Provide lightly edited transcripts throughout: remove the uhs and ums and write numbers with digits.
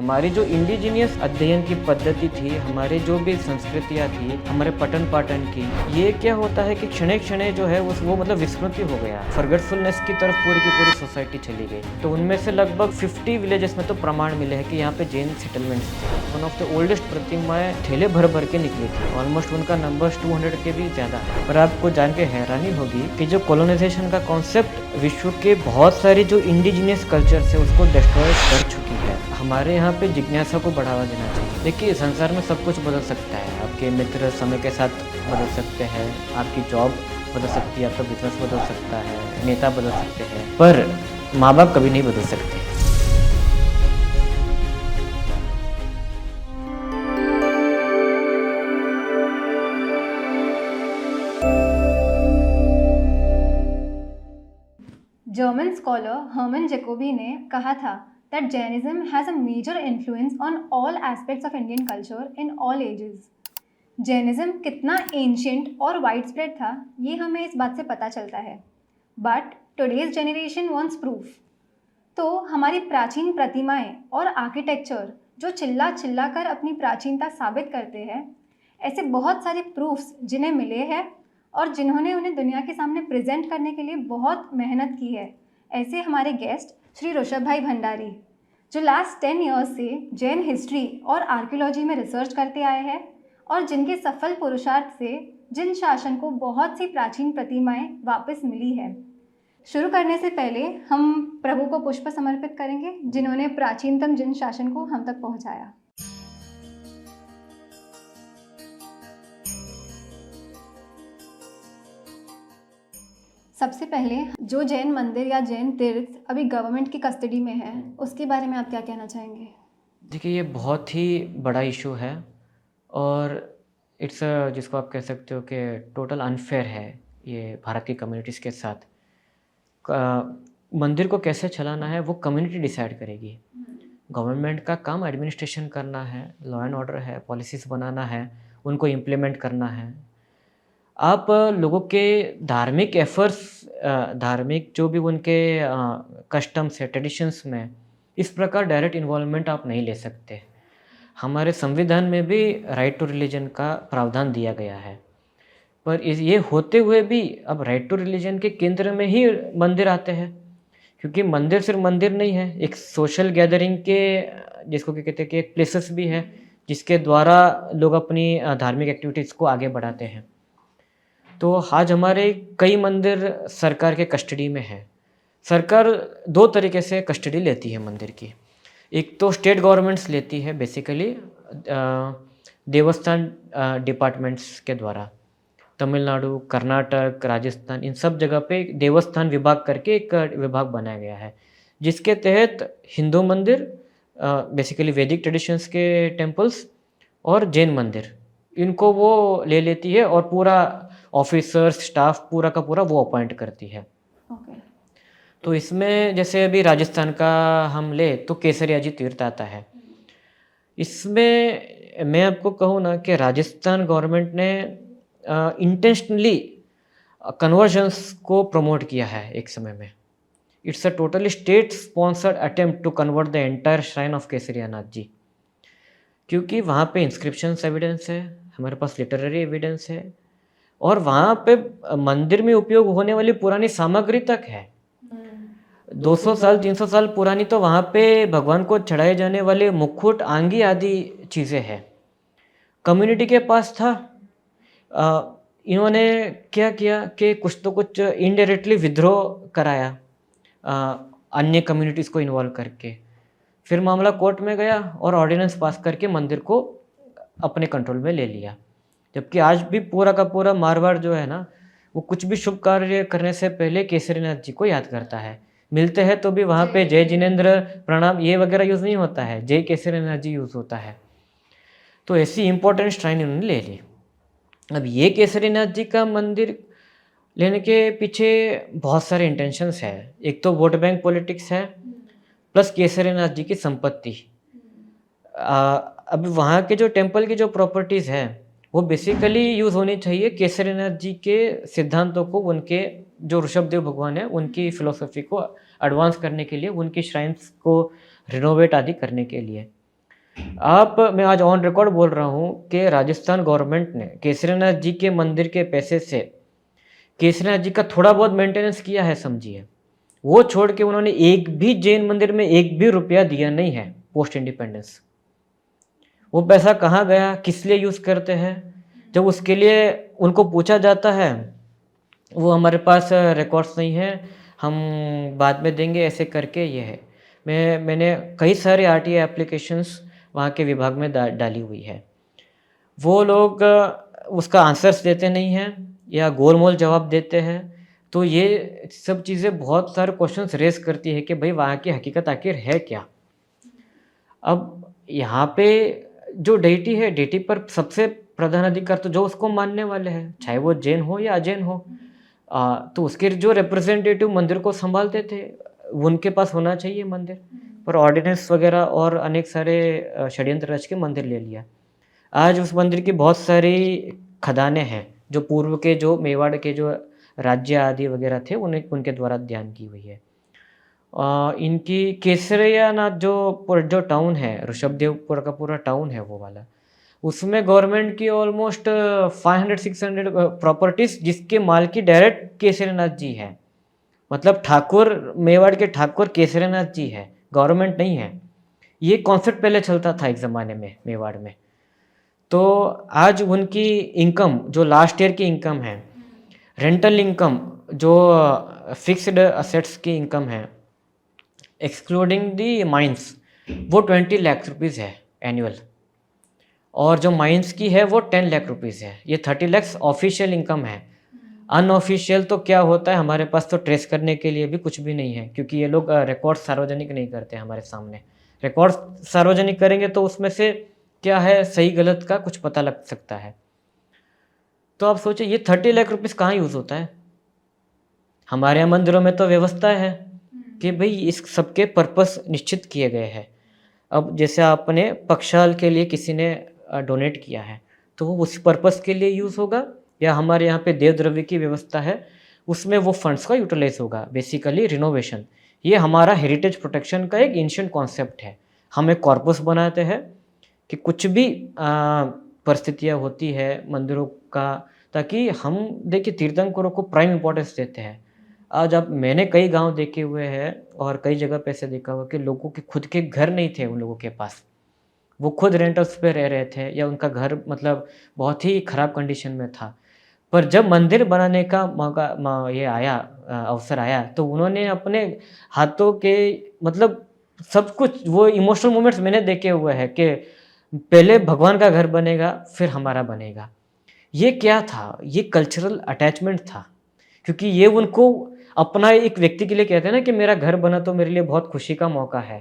हमारी जो इंडिजिनियस अध्ययन की पद्धति थी, हमारे जो भी संस्कृतियाँ थी, हमारे पठन पाठन की, ये क्या होता है कि क्षणे क्षणे जो है वो मतलब विस्मृति हो गया, फॉरगेटफुलनेस की तरफ पूरी की पूरी सोसाइटी चली गई। तो उनमें से लगभग 50 विलेजेस में तो प्रमाण मिले हैं कि यहाँ पे जैन सेटलमेंट्स थे। वन ऑफ द ओल्डेस्ट प्रतिमाएं ठेले भर भर के निकली थी, ऑलमोस्ट उनका नंबर 200 के भी ज़्यादा है। पर आपको जान के हैरानी होगी कि जो कॉलोनाइजेशन का कॉन्सेप्ट विश्व के बहुत सारी जो इंडिजिनियस कल्चर से उसको डिस्ट्रॉय कर चुकी है। हमारे यहाँ पे जिज्ञासा को बढ़ावा देना चाहिए। देखिए, संसार में सब कुछ बदल सकता है। आपके मित्र समय के साथ बदल सकते हैं, आपकी जॉब बदल सकती है, आपका बिजनेस बदल सकता है, नेता बदल सकते हैं, पर माँ बाप कभी नहीं बदल सकते। जर्मन स्कॉलर हर्मन जैकोबी ने कहा था that Jainism has a major influence on all aspects of Indian culture in all ages. Jainism कितना एंशियंट और वाइडस्प्रेड था, ये हमें इस बात से पता चलता है। But today's generation wants proof. तो हमारी प्राचीन प्रतिमाएं और आर्किटेक्चर जो चिल्ला चिल्ला कर अपनी प्राचीनता साबित करते हैं, ऐसे बहुत सारे प्रूफ्स जिन्हें मिले हैं और जिन्होंने उन्हें दुनिया के सामने प्रेजेंट करने के लिए बहुत मेहनत की है, ऐसे हमारे गेस्ट श्री ऋषभ भाई भंडारी, जो लास्ट 10 ईयर्स से जैन हिस्ट्री और आर्कियोलॉजी में रिसर्च करते आए हैं और जिनके सफल पुरुषार्थ से जिन शासन को बहुत सी प्राचीन प्रतिमाएं वापस मिली है। शुरू करने से पहले हम प्रभु को पुष्प समर्पित करेंगे, जिन्होंने प्राचीनतम जिन शासन को हम तक पहुंचाया। सबसे पहले, जो जैन मंदिर या जैन तीर्थ अभी गवर्नमेंट की कस्टडी में है, उसके बारे में आप क्या कहना चाहेंगे? देखिए, ये बहुत ही बड़ा इशू है और इट्स जिसको आप कह सकते हो कि टोटल अनफेयर है ये भारत की कम्युनिटीज़ के साथ। मंदिर को कैसे चलाना है वो कम्युनिटी डिसाइड करेगी। गवर्नमेंट का काम एडमिनिस्ट्रेशन करना है, लॉ एंड ऑर्डर है, पॉलिसीज़ बनाना है, उनको इम्प्लीमेंट करना है। आप लोगों के धार्मिक एफर्ट्स, धार्मिक जो भी उनके कस्टम्स है, ट्रेडिशंस में इस प्रकार डायरेक्ट इन्वॉल्वमेंट आप नहीं ले सकते। हमारे संविधान में भी राइट टू रिलीजन का प्रावधान दिया गया है, पर ये होते हुए भी अब राइट टू रिलीजन के केंद्र में ही मंदिर आते हैं, क्योंकि मंदिर सिर्फ मंदिर नहीं है, एक सोशल गैदरिंग के जिसको क्या कहते हैं कि एक प्लेसेस भी है जिसके द्वारा लोग अपनी धार्मिक एक्टिविटीज़ को आगे बढ़ाते हैं। तो आज हमारे कई मंदिर सरकार के कस्टडी में है। सरकार दो तरीके से कस्टडी लेती है मंदिर की। एक तो स्टेट गवर्नमेंट्स लेती है बेसिकली देवस्थान डिपार्टमेंट्स के द्वारा। तमिलनाडु, कर्नाटक, राजस्थान, इन सब जगह पे देवस्थान विभाग करके एक विभाग बनाया गया है, जिसके तहत हिंदू मंदिर, बेसिकली वैदिक ट्रेडिशंस के टेम्पल्स और जैन मंदिर, इनको वो ले लेती है और पूरा ऑफिसर्स, स्टाफ पूरा का पूरा वो अपॉइंट करती है। तो इसमें जैसे अभी राजस्थान का हम ले तो केसरिया जी तीर्थ आता है। इसमें मैं आपको कहूँ ना कि राजस्थान गवर्नमेंट ने इंटेंशनली कन्वर्जन्स को प्रमोट किया है एक समय में। It's a totally state sponsored attempt to convert the entire shrine of Kesariya Nath ji, क्योंकि वहाँ पे इंस्क्रिप्शंस एविडेंस है, हमारे पास लिटरेरी एविडेंस है और वहाँ पे मंदिर में उपयोग होने वाली पुरानी सामग्री तक है। 200 साल 300 साल पुरानी तो वहाँ पे भगवान को चढ़ाए जाने वाले मुकुट, आंगी आदि चीज़ें हैं। कम्युनिटी के पास था। इन्होंने क्या किया कि कुछ तो कुछ इनडायरेक्टली विद्रोह कराया अन्य कम्युनिटीज़ को इन्वॉल्व करके। फिर मामला कोर्ट में गया और ऑर्डिनेंस पास करके मंदिर को अपने कंट्रोल में ले लिया। जबकि आज भी पूरा का पूरा मारवाड़ जो है ना, वो कुछ भी शुभ कार्य करने से पहले केसरीनाथ जी को याद करता है। मिलते हैं तो भी वहाँ पे जय जिनेंद्र प्रणाम ये वगैरह यूज़ नहीं होता है, जय केसरीनाथ जी यूज़ होता है। तो ऐसी इंपॉर्टेंट श्राइन इन्होंने ले ली। अब ये केसरीनाथ जी का मंदिर लेने के पीछे बहुत सारे इंटेंशंस है। एक तो वोट बैंक पॉलिटिक्स है, प्लस केसरीनाथ जी की संपत्ति। अभी वहाँ के जो टेम्पल की जो प्रॉपर्टीज़ है वो बेसिकली यूज़ होनी चाहिए केसरीनाथ जी के सिद्धांतों को, उनके जो ऋषभदेव भगवान है उनकी फिलोसफी को एडवांस करने के लिए, उनकी श्राइन्स को रिनोवेट आदि करने के लिए। मैं आज ऑन रिकॉर्ड बोल रहा हूँ कि राजस्थान गवर्नमेंट ने केसरीनाथ जी के मंदिर के पैसे से केसरीनाथ जी का थोड़ा बहुत मेंटेनेंस किया है समझिए। वो छोड़ के उन्होंने एक भी जैन मंदिर में एक भी रुपया दिया नहीं है पोस्ट इंडिपेंडेंस। वो पैसा कहाँ गया, किस लिए यूज़ करते हैं, जब उसके लिए उनको पूछा जाता है, वो हमारे पास रिकॉर्ड्स नहीं है, हम बाद में देंगे, ऐसे करके ये है। मैंने कई सारे आरटीआई एप्लीकेशंस वहाँ के विभाग में डाली हुई है। वो लोग उसका आंसर्स देते नहीं हैं या गोल-मोल जवाब देते हैं। तो ये सब चीज़ें बहुत सारे क्वेश्चंस रेज़ करती है कि भई वहाँ की हकीकत आखिर है क्या? अब यहाँ पे जो डेटी है, डेटी पर सबसे प्रधान अधिकार तो जो उसको मानने वाले हैं, चाहे वो जैन हो या अजैन हो। तो उसके जो रिप्रेजेंटेटिव मंदिर को सँभालते थे, उनके पास होना चाहिए मंदिर। पर ऑर्डिनेंस वगैरह और अनेक सारे षड्यंत्र रच के मंदिर ले लिया। आज उस मंदिर की बहुत सारी खदानें हैं, जो पूर्व के जो मेवाड़ के जो राज्य आदि वगैरह थे, उनके द्वारा ध्यान की हुई है। इनकी केसरियानाथ जो टाउन है, ऋषभदेवपुर का पूरा टाउन है वो वाला, उसमें गवर्नमेंट की ऑलमोस्ट 500-600 प्रॉपर्टीज़ जिसके मालिकी डायरेक्ट केसरीनाथ जी है। मतलब ठाकुर, मेवाड़ के ठाकुर केसरीनाथ जी है, गवर्नमेंट नहीं है। ये कॉन्सेप्ट पहले चलता था एक ज़माने में मेवाड़ में। तो आज उनकी इनकम जो लास्ट ईयर की इनकम है, रेंटल इनकम जो फिक्स्ड असेट्स की इनकम है, एक्सक्लूडिंग दी माइंस, वो 20 लाख रुपीज़ है एनुअल। और जो माइंस की है वो 10 लाख रुपीज़ है। ये 30 लाख ऑफिशियल इनकम है। अनऑफिशियल तो क्या होता है, हमारे पास तो ट्रेस करने के लिए भी कुछ भी नहीं है, क्योंकि ये लोग रिकॉर्ड सार्वजनिक नहीं करते हमारे सामने। रिकॉर्ड सार्वजनिक करेंगे तो उसमें से क्या है सही गलत का कुछ पता लग सकता है। तो आप सोचिए ये 30 लाख रुपीज़ कहाँ यूज़ होता है। हमारे यहाँ मंदिरों में तो व्यवस्था है कि भाई इस सबके पर्पस निश्चित किए गए हैं। अब जैसे आपने पक्षाल के लिए किसी ने डोनेट किया है, तो वो उस पर्पस के लिए यूज़ होगा, या हमारे यहाँ पे देव द्रव्य की व्यवस्था है, उसमें वो फंड्स का यूटिलाइज होगा। बेसिकली रिनोवेशन, ये हमारा हेरिटेज प्रोटेक्शन का एक एंशिएंट कॉन्सेप्ट है। हम एक कॉर्पस बनाते हैं कि कुछ भी परिस्थितियाँ होती है मंदिरों का, ताकि हम देखिए तीर्थंकरों को प्राइम इम्पोर्टेंस देते हैं। आज अब मैंने कई गांव देखे हुए हैं और कई जगह पे ऐसे देखा हुआ कि लोगों के खुद के घर नहीं थे उन लोगों के पास, वो खुद रेंटल्स पे रह रहे थे, या उनका घर मतलब बहुत ही ख़राब कंडीशन में था। पर जब मंदिर बनाने का ये आया, अवसर आया, तो उन्होंने अपने हाथों के मतलब सब कुछ, वो इमोशनल मोमेंट्स मैंने देखे हुए हैं कि पहले भगवान का घर बनेगा फिर हमारा बनेगा। ये क्या था, ये कल्चरल अटैचमेंट था, क्योंकि ये उनको अपना एक व्यक्ति के लिए कहते हैं ना कि मेरा घर बना तो मेरे लिए बहुत खुशी का मौका है।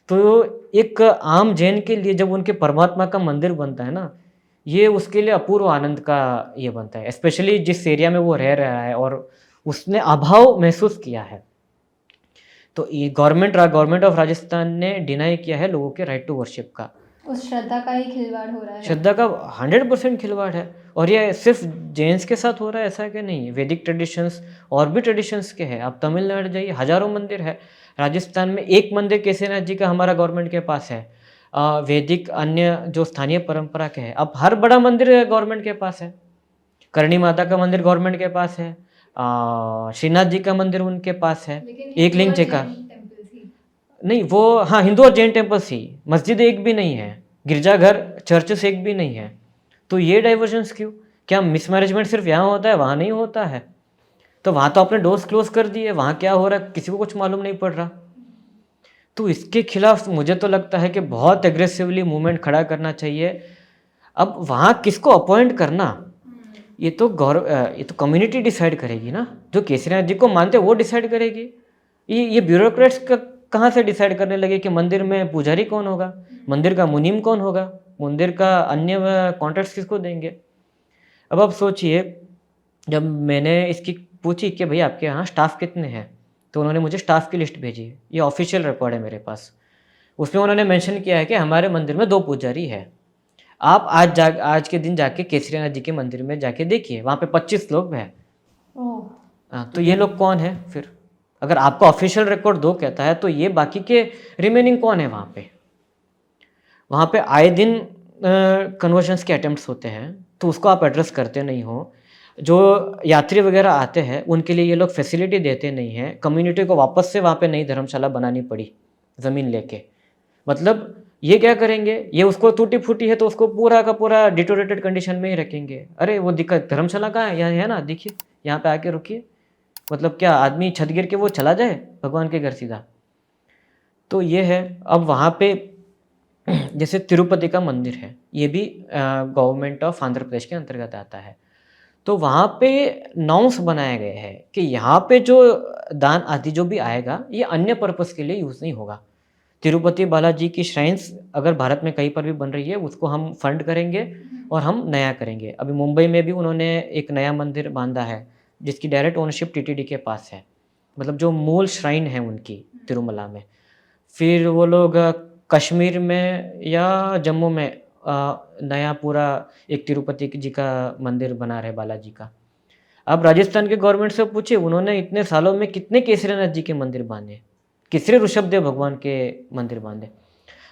तो एक आम जैन के लिए जब उनके परमात्मा का मंदिर बनता है ना, ये उसके लिए अपूर्व आनंद का ये बनता है, स्पेशली जिस एरिया में वो रह रहा है और उसने अभाव महसूस किया है। तो ये गवर्नमेंट ऑफ राजस्थान ने डिनाई किया है लोगों के राइट टू वर्शिप का। उस श्रद्धा का ही खिलवाड़ हो रहा है। श्रद्धा का 100% खिलवाड़ है। और ये सिर्फ जैन्स के साथ हो रहा है ऐसा कि नहीं, वैदिक ट्रेडिशंस और भी ट्रेडिशंस के हैं। आप तमिलनाडु जाइए, हज़ारों मंदिर है। राजस्थान में एक मंदिर केसरीनाथ जी का हमारा गवर्नमेंट के पास है। वैदिक अन्य जो स्थानीय परंपरा के हैं, अब हर बड़ा मंदिर गवर्नमेंट के पास है। करणी माता का मंदिर गवर्नमेंट के पास है, श्रीनाथ जी का मंदिर उनके पास है, एक लिंग का नहीं, वो हाँ हिंदू और जैन टेम्पल्स ही, मस्जिद एक भी नहीं है, गिरजाघर चर्चेस एक भी नहीं है। तो ये डाइवर्जन्स क्यों? क्या मिसमैनेजमेंट सिर्फ यहाँ होता है, वहाँ नहीं होता है? तो वहाँ तो आपने डोर्स क्लोज कर दिए, वहाँ क्या हो रहा है किसी को कुछ मालूम नहीं पड़ रहा। तो इसके खिलाफ मुझे तो लगता है कि बहुत एग्रेसिवली मूवमेंट खड़ा करना चाहिए। अब वहाँ किसको अपॉइंट करना, ये तो कम्युनिटी डिसाइड करेगी ना। जो केसरीनाथ जी को मानते हैं वो डिसाइड करेगी। ये ब्यूरोक्रेट्स का कहाँ से डिसाइड करने लगे कि मंदिर में पुजारी कौन होगा, मंदिर का मुनीम कौन होगा, मंदिर का अन्य कॉन्ट्रैक्ट्स किसको देंगे। अब आप सोचिए, जब मैंने इसकी पूछी कि भाई आपके यहाँ स्टाफ कितने हैं, तो उन्होंने मुझे स्टाफ की लिस्ट भेजी। ये ऑफिशियल रिकॉर्ड है मेरे पास। उसमें उन्होंने मेंशन किया है कि हमारे मंदिर में 2 पुजारी है। आप आज के दिन जाके केसरीनाथ जी के मंदिर में जाके देखिए, वहाँ पे 25 लोग हैं। तो ये लोग कौन है फिर? अगर आपका ऑफिशियल रिकॉर्ड 2 कहता है, तो ये बाकी के रिमेनिंग कौन है वहाँ पे? वहाँ पे आए दिन कन्वर्जन्स के अटेम्प्ट्स होते हैं, तो उसको आप एड्रेस करते नहीं हो। जो यात्री वगैरह आते हैं उनके लिए ये लोग फैसिलिटी देते नहीं हैं। कम्युनिटी को वापस से वहाँ पे नई धर्मशाला बनानी पड़ी ज़मीन लेके। मतलब ये क्या करेंगे, ये उसको टूटी-फूटी है तो उसको पूरा का पूरा डिटोरेटेड कंडीशन में ही रखेंगे। अरे वो दिक्कत धर्मशाला कहाँ है? यहाँ है ना, देखिए यहाँ पे आके रुकिए। मतलब क्या आदमी छत गिर के वो चला जाए भगवान के घर सीधा? तो ये है। अब वहाँ पे जैसे तिरुपति का मंदिर है, ये भी गवर्नमेंट ऑफ आंध्र प्रदेश के अंतर्गत आता है। तो वहाँ पे नॉर्म्स बनाए गए हैं कि यहाँ पे जो दान आदि जो भी आएगा, ये अन्य पर्पज़ के लिए यूज़ नहीं होगा। तिरुपति बालाजी की श्राइन्स अगर भारत में कहीं पर भी बन रही है, उसको हम फंड करेंगे और हम नया करेंगे। अभी मुंबई में भी उन्होंने एक नया मंदिर बांधा है, जिसकी डायरेक्ट ओनरशिप टीटीडी के पास है। मतलब जो मूल श्राइन है उनकी तिरुमला में। फिर वो लोग कश्मीर में या जम्मू में नया पूरा एक तिरुपति जी का मंदिर बना रहे बालाजी का। अब राजस्थान के गवर्नमेंट से पूछिए, उन्होंने इतने सालों में कितने केसरीनाथ जी के मंदिर बांधे, किसरे ऋषभदेव भगवान के मंदिर बांधे।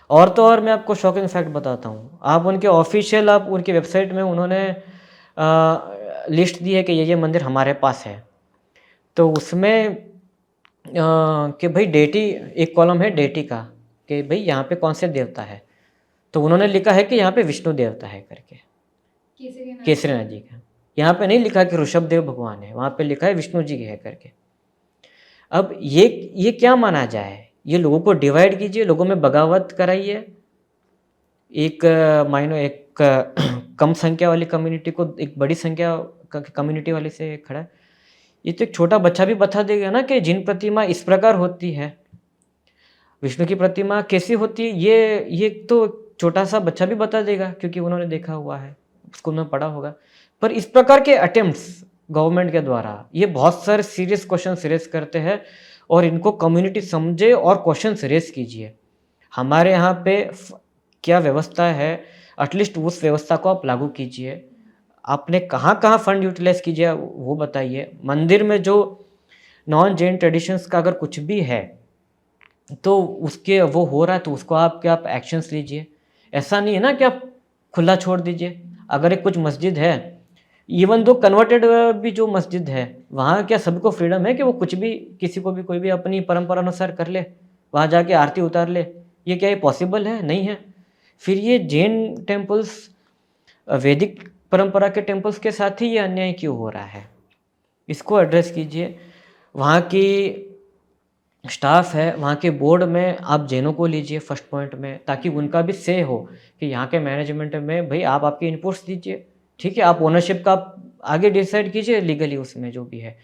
और तो और मैं आपको शॉकिंग फैक्ट बताता हूँ, आप उनके ऑफिशियल आप उनकी वेबसाइट में उन्होंने लिस्ट दी है कि ये मंदिर हमारे पास है। तो उसमें कि भाई डेटी, एक कॉलम है डेटी का कि भाई यहाँ पे कौन से देवता है, तो उन्होंने लिखा है कि यहाँ पे विष्णु देवता है करके, केसरीनाथ जी का। यहाँ पे नहीं लिखा कि ऋषभदेव भगवान है, वहाँ पे लिखा है विष्णु जी है करके। अब ये क्या माना जाए? ये लोगों को डिवाइड कीजिए, लोगों में बगावत कराइए। एक मायनो एक कम संख्या वाली कम्युनिटी को एक बड़ी संख्या कम्युनिटी वाले से खड़ा है। ये तो एक छोटा बच्चा भी बता देगा ना कि जिन प्रतिमा इस प्रकार होती है, विष्णु की प्रतिमा कैसी होती है, ये तो छोटा सा बच्चा भी बता देगा, क्योंकि उन्होंने देखा हुआ है, स्कूल में पढ़ा होगा। पर इस प्रकार के अटेम्प्ट्स गवर्नमेंट के द्वारा ये बहुत सारे सीरियस क्वेश्चन रेज करते हैं, और इनको कम्युनिटी समझे और क्वेश्चन रेज कीजिए। हमारे यहाँ पे क्या व्यवस्था है, एटलीस्ट उस व्यवस्था को आप लागू कीजिए। आपने कहाँ कहाँ फंड यूटिलाइज कीजिए वो बताइए। मंदिर में जो नॉन जैन ट्रेडिशंस का अगर कुछ भी है तो उसके वो हो रहा है तो उसको आप एक्शंस लीजिए। ऐसा नहीं है ना कि आप खुला छोड़ दीजिए। अगर एक कुछ मस्जिद है, इवन दो कन्वर्टेड भी जो मस्जिद है, वहाँ क्या सबको फ्रीडम है कि वो कुछ भी, किसी को भी कोई भी अपनी परंपरा अनुसार कर ले, वहाँ जाके आरती उतार ले? ये क्या ये पॉसिबल है? नहीं है। फिर ये जैन टेम्पल्स वैदिक परंपरा के टेम्पल्स के साथ ही ये अन्याय क्यों हो रहा है? इसको एड्रेस कीजिए। वहाँ की स्टाफ है, वहाँ के बोर्ड में आप जैनों को लीजिए फर्स्ट पॉइंट में, ताकि उनका भी से हो कि यहाँ के मैनेजमेंट में भाई आप आपके इनपुट्स दीजिए। ठीक है, आप ओनरशिप का आप आगे डिसाइड कीजिए लीगली उसमें जो भी है,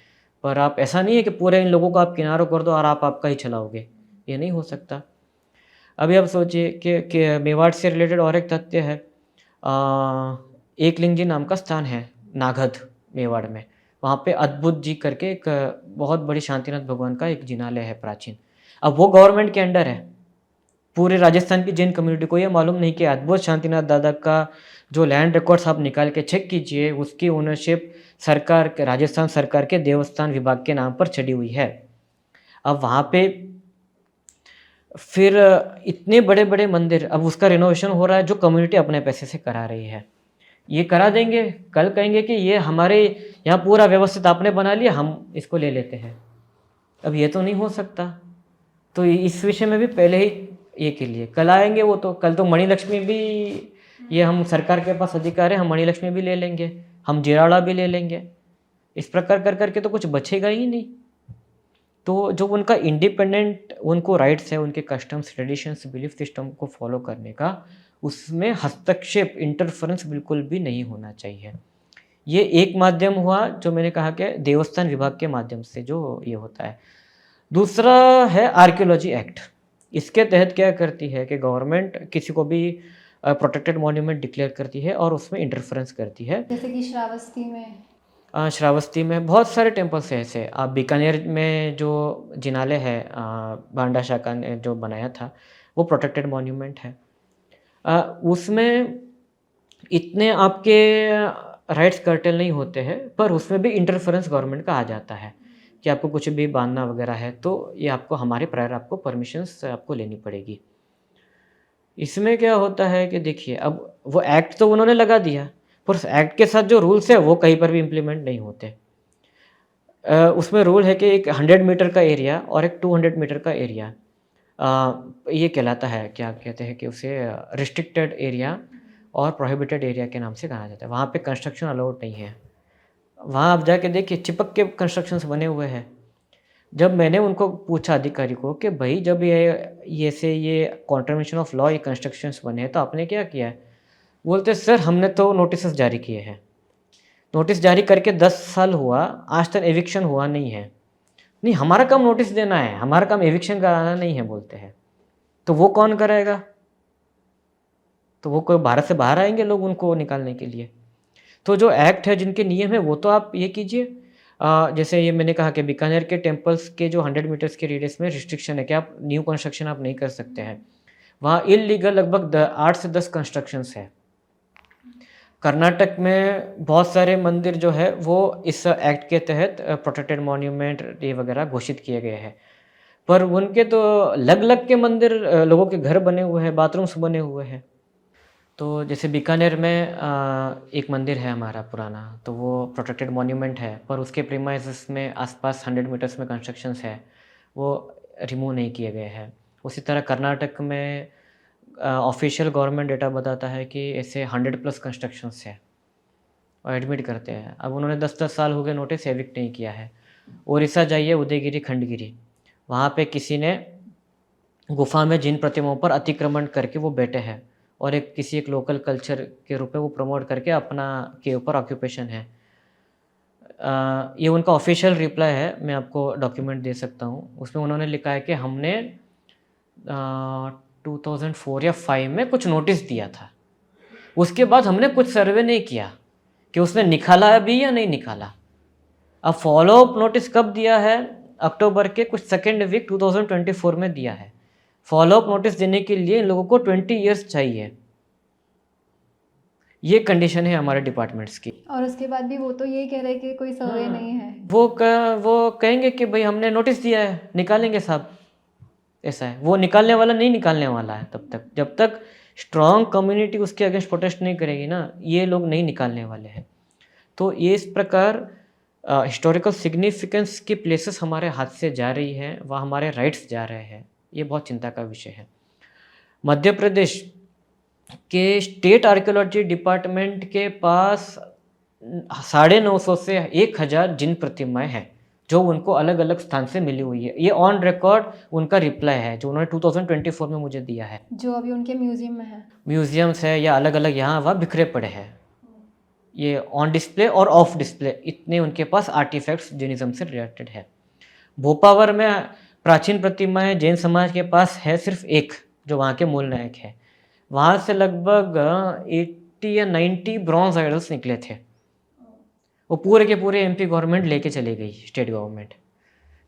पर आप ऐसा नहीं है कि पूरे इन लोगों को आप किनारों कर दो और आप आपका ही चलाओगे, ये नहीं हो सकता। अभी आप सोचिए कि मेवाड़ से रिलेटेड और एक तथ्य है, एकलिंग जी नाम का स्थान है नागद मेवाड़ में। वहाँ पे अद्भुत जी करके एक बहुत बड़ी शांतिनाथ भगवान का एक जिनालय है प्राचीन। अब वो गवर्नमेंट के अंडर है। पूरे राजस्थान की जैन कम्युनिटी को ये मालूम नहीं कि अद्भुत शांतिनाथ दादा का जो लैंड रिकॉर्ड्स आप निकाल के चेक कीजिए, उसकी ओनरशिप सरकार के, राजस्थान सरकार के देवस्थान विभाग के नाम पर चढ़ी हुई है। अब वहाँ पे फिर इतने बड़े बड़े मंदिर, अब उसका रिनोवेशन हो रहा है जो कम्युनिटी अपने पैसे से करा रही है। ये करा देंगे, कल कहेंगे कि ये हमारे यहाँ पूरा व्यवस्थित आपने बना लिया, हम इसको ले लेते हैं। अब ये तो नहीं हो सकता। तो इस विषय में भी पहले ही ये के लिए कल आएंगे वो, तो कल तो मणिलक्ष्मी भी, ये हम सरकार के पास अधिकार है, हम मणिलक्ष्मी भी ले लेंगे, हम जिराड़ा भी ले लेंगे। इस प्रकार कर करके तो कुछ बचेगा ही नहीं। तो जो उनका इंडिपेंडेंट उनको राइट्स है, उनके कस्टम्स, ट्रेडिशंस, बिलीफ सिस्टम को फॉलो करने का, उसमें हस्तक्षेप, इंटरफेरेंस बिल्कुल भी नहीं होना चाहिए। ये एक माध्यम हुआ जो मैंने कहा कि देवस्थान विभाग के माध्यम से जो ये होता है। दूसरा है आर्कियोलॉजी एक्ट। इसके तहत क्या करती है कि गवर्नमेंट किसी को भी प्रोटेक्टेड मॉन्यूमेंट डिक्लेयर करती है और उसमें इंटरफेरेंस करती है। जैसे कि श्रावस्ती में बहुत सारे टेम्पल्स हैं ऐसे। आप बीकानेर में जो जिनालय है, बांडा शाखा ने जो बनाया था, वो प्रोटेक्टेड मॉन्यूमेंट है। उसमें इतने आपके राइट्स कर्टेल नहीं होते हैं, पर उसमें भी इंटरफेरेंस गवर्नमेंट का आ जाता है कि आपको कुछ भी बांधना वगैरह है तो ये आपको हमारे प्रायर आपको परमिशंस आपको लेनी पड़ेगी। इसमें क्या होता है कि देखिए, अब वो एक्ट तो उन्होंने लगा दिया, पर उस एक्ट के साथ जो रूल्स है वो कहीं पर भी इम्प्लीमेंट नहीं होते। उसमें रूल है कि एक 100 मीटर का एरिया और एक 200 मीटर का एरिया, ये कहलाता है, क्या कहते हैं कि उसे, रिस्ट्रिक्टेड एरिया और प्रोहिबिटेड एरिया के नाम से कहा जाता है। वहाँ पे कंस्ट्रक्शन अलाउड नहीं है। वहाँ आप जाके देखिए, चिपक के कंस्ट्रक्शंस बने हुए हैं। जब मैंने उनको पूछा अधिकारी को कि भाई, जब ये कॉन्ट्रावेंशन ऑफ लॉ, ये कंस्ट्रक्शंस बने हैं, तो आपने क्या किया है? बोलते सर, हमने तो नोटिस जारी किए हैं। नोटिस जारी करके 10 साल हुआ, आज तक एविक्शन हुआ नहीं है। नहीं, हमारा काम नोटिस देना है, हमारा काम एविक्शन कराना नहीं है, बोलते हैं। तो वो कौन कराएगा? तो वो कोई भारत से बाहर आएंगे लोग उनको निकालने के लिए? तो जो एक्ट है, जिनके नियम है, वो तो आप ये कीजिए। जैसे ये मैंने कहा कि बीकानेर के टेम्पल्स के जो 100 मीटर्स के रेडियस में रिस्ट्रिक्शन है कि आप न्यू कंस्ट्रक्शन आप नहीं कर सकते हैं। वहाँ इलीगल लगभग 8 से 10 कंस्ट्रक्शंस है। कर्नाटक में बहुत सारे मंदिर जो है वो इस एक्ट के तहत प्रोटेक्टेड मॉन्यूमेंट ये वगैरह घोषित किए गए हैं। पर उनके तो लग लग के मंदिर, लोगों के घर बने हुए हैं, बाथरूम्स बने हुए हैं। तो जैसे बीकानेर में एक मंदिर है हमारा पुराना, तो वो प्रोटेक्टेड मॉन्यूमेंट है, पर उसके प्रीमाइसेस में आसपास 100 मीटर्स में कंस्ट्रक्शंस है, वो रिमूव नहीं किए गए हैं। उसी तरह कर्नाटक में ऑफिशियल गवर्नमेंट डेटा बताता है कि ऐसे 100 प्लस कंस्ट्रक्शंस है और एडमिट करते हैं। अब उन्होंने 10-10 साल हो गए, नोटिस एविक्ट नहीं किया है। उड़ीसा जाइए, उदयगिरी, खंडगिरी, वहाँ पे किसी ने गुफा में जिन प्रतिमाओं पर अतिक्रमण करके वो बैठे हैं, और एक लोकल कल्चर के रूप में वो प्रमोट करके अपना के ऊपर ऑक्यूपेशन है। ये उनका ऑफिशियल रिप्लाई है, मैं आपको डॉक्यूमेंट दे सकता हूँ। उसमें उन्होंने लिखा है कि हमने 2004 या 5 में कुछ नोटिस दिया था, उसके बाद हमने कुछ सर्वे नहीं किया कि उसने निकाला भी या नहीं निकाला। अब फॉलो अप नोटिस कब दिया है? अक्टूबर के कुछ सेकेंड वीक 2024 में दिया है। फॉलो अप नोटिस देने के लिए इन लोगों को 20 ईयर्स चाहिए। ये कंडीशन है हमारे डिपार्टमेंट्स की। और उसके बाद भी वो तो यही कह रहे हैं कि कोई सर्वे नहीं है। वो कहेंगे कि भाई हमने नोटिस दिया है, निकालेंगे साहब। ऐसा है, वो निकालने वाला नहीं निकालने वाला है तब तक, जब तक स्ट्रॉन्ग कम्युनिटी उसके अगेंस्ट प्रोटेस्ट नहीं करेगी ना, ये लोग नहीं निकालने वाले हैं। तो ये इस प्रकार हिस्टोरिकल सिग्निफिकेंस की प्लेसेस हमारे हाथ से जा रही हैं, वह हमारे राइट्स जा रहे हैं। ये बहुत चिंता का विषय है। मध्य प्रदेश के स्टेट आर्कियोलॉजी डिपार्टमेंट के पास 950 से 1000 जिन प्रतिमाएं हैं जो उनको अलग अलग स्थान से मिली हुई है। ये ऑन रिकॉर्ड उनका रिप्लाई है जो उन्होंने 2024 में मुझे दिया है। जो अभी उनके म्यूजियम में है। म्यूजियम्स है या अलग अलग यहाँ वहाँ बिखरे पड़े हैं। ये ऑन डिस्प्ले और ऑफ डिस्प्ले, इतने उनके पास आर्टिफैक्ट्स जैनिज्म से रिलेटेड है। भोपावर में प्राचीन प्रतिमाएं जैन समाज के पास है सिर्फ एक, जो वहाँ के मूल नायक है। वहाँ से लगभग 80 या 90 ब्रॉन्ज आइडल्स निकले थे। वो पूरे के पूरे एमपी गवर्नमेंट लेके चली गई, स्टेट गवर्नमेंट।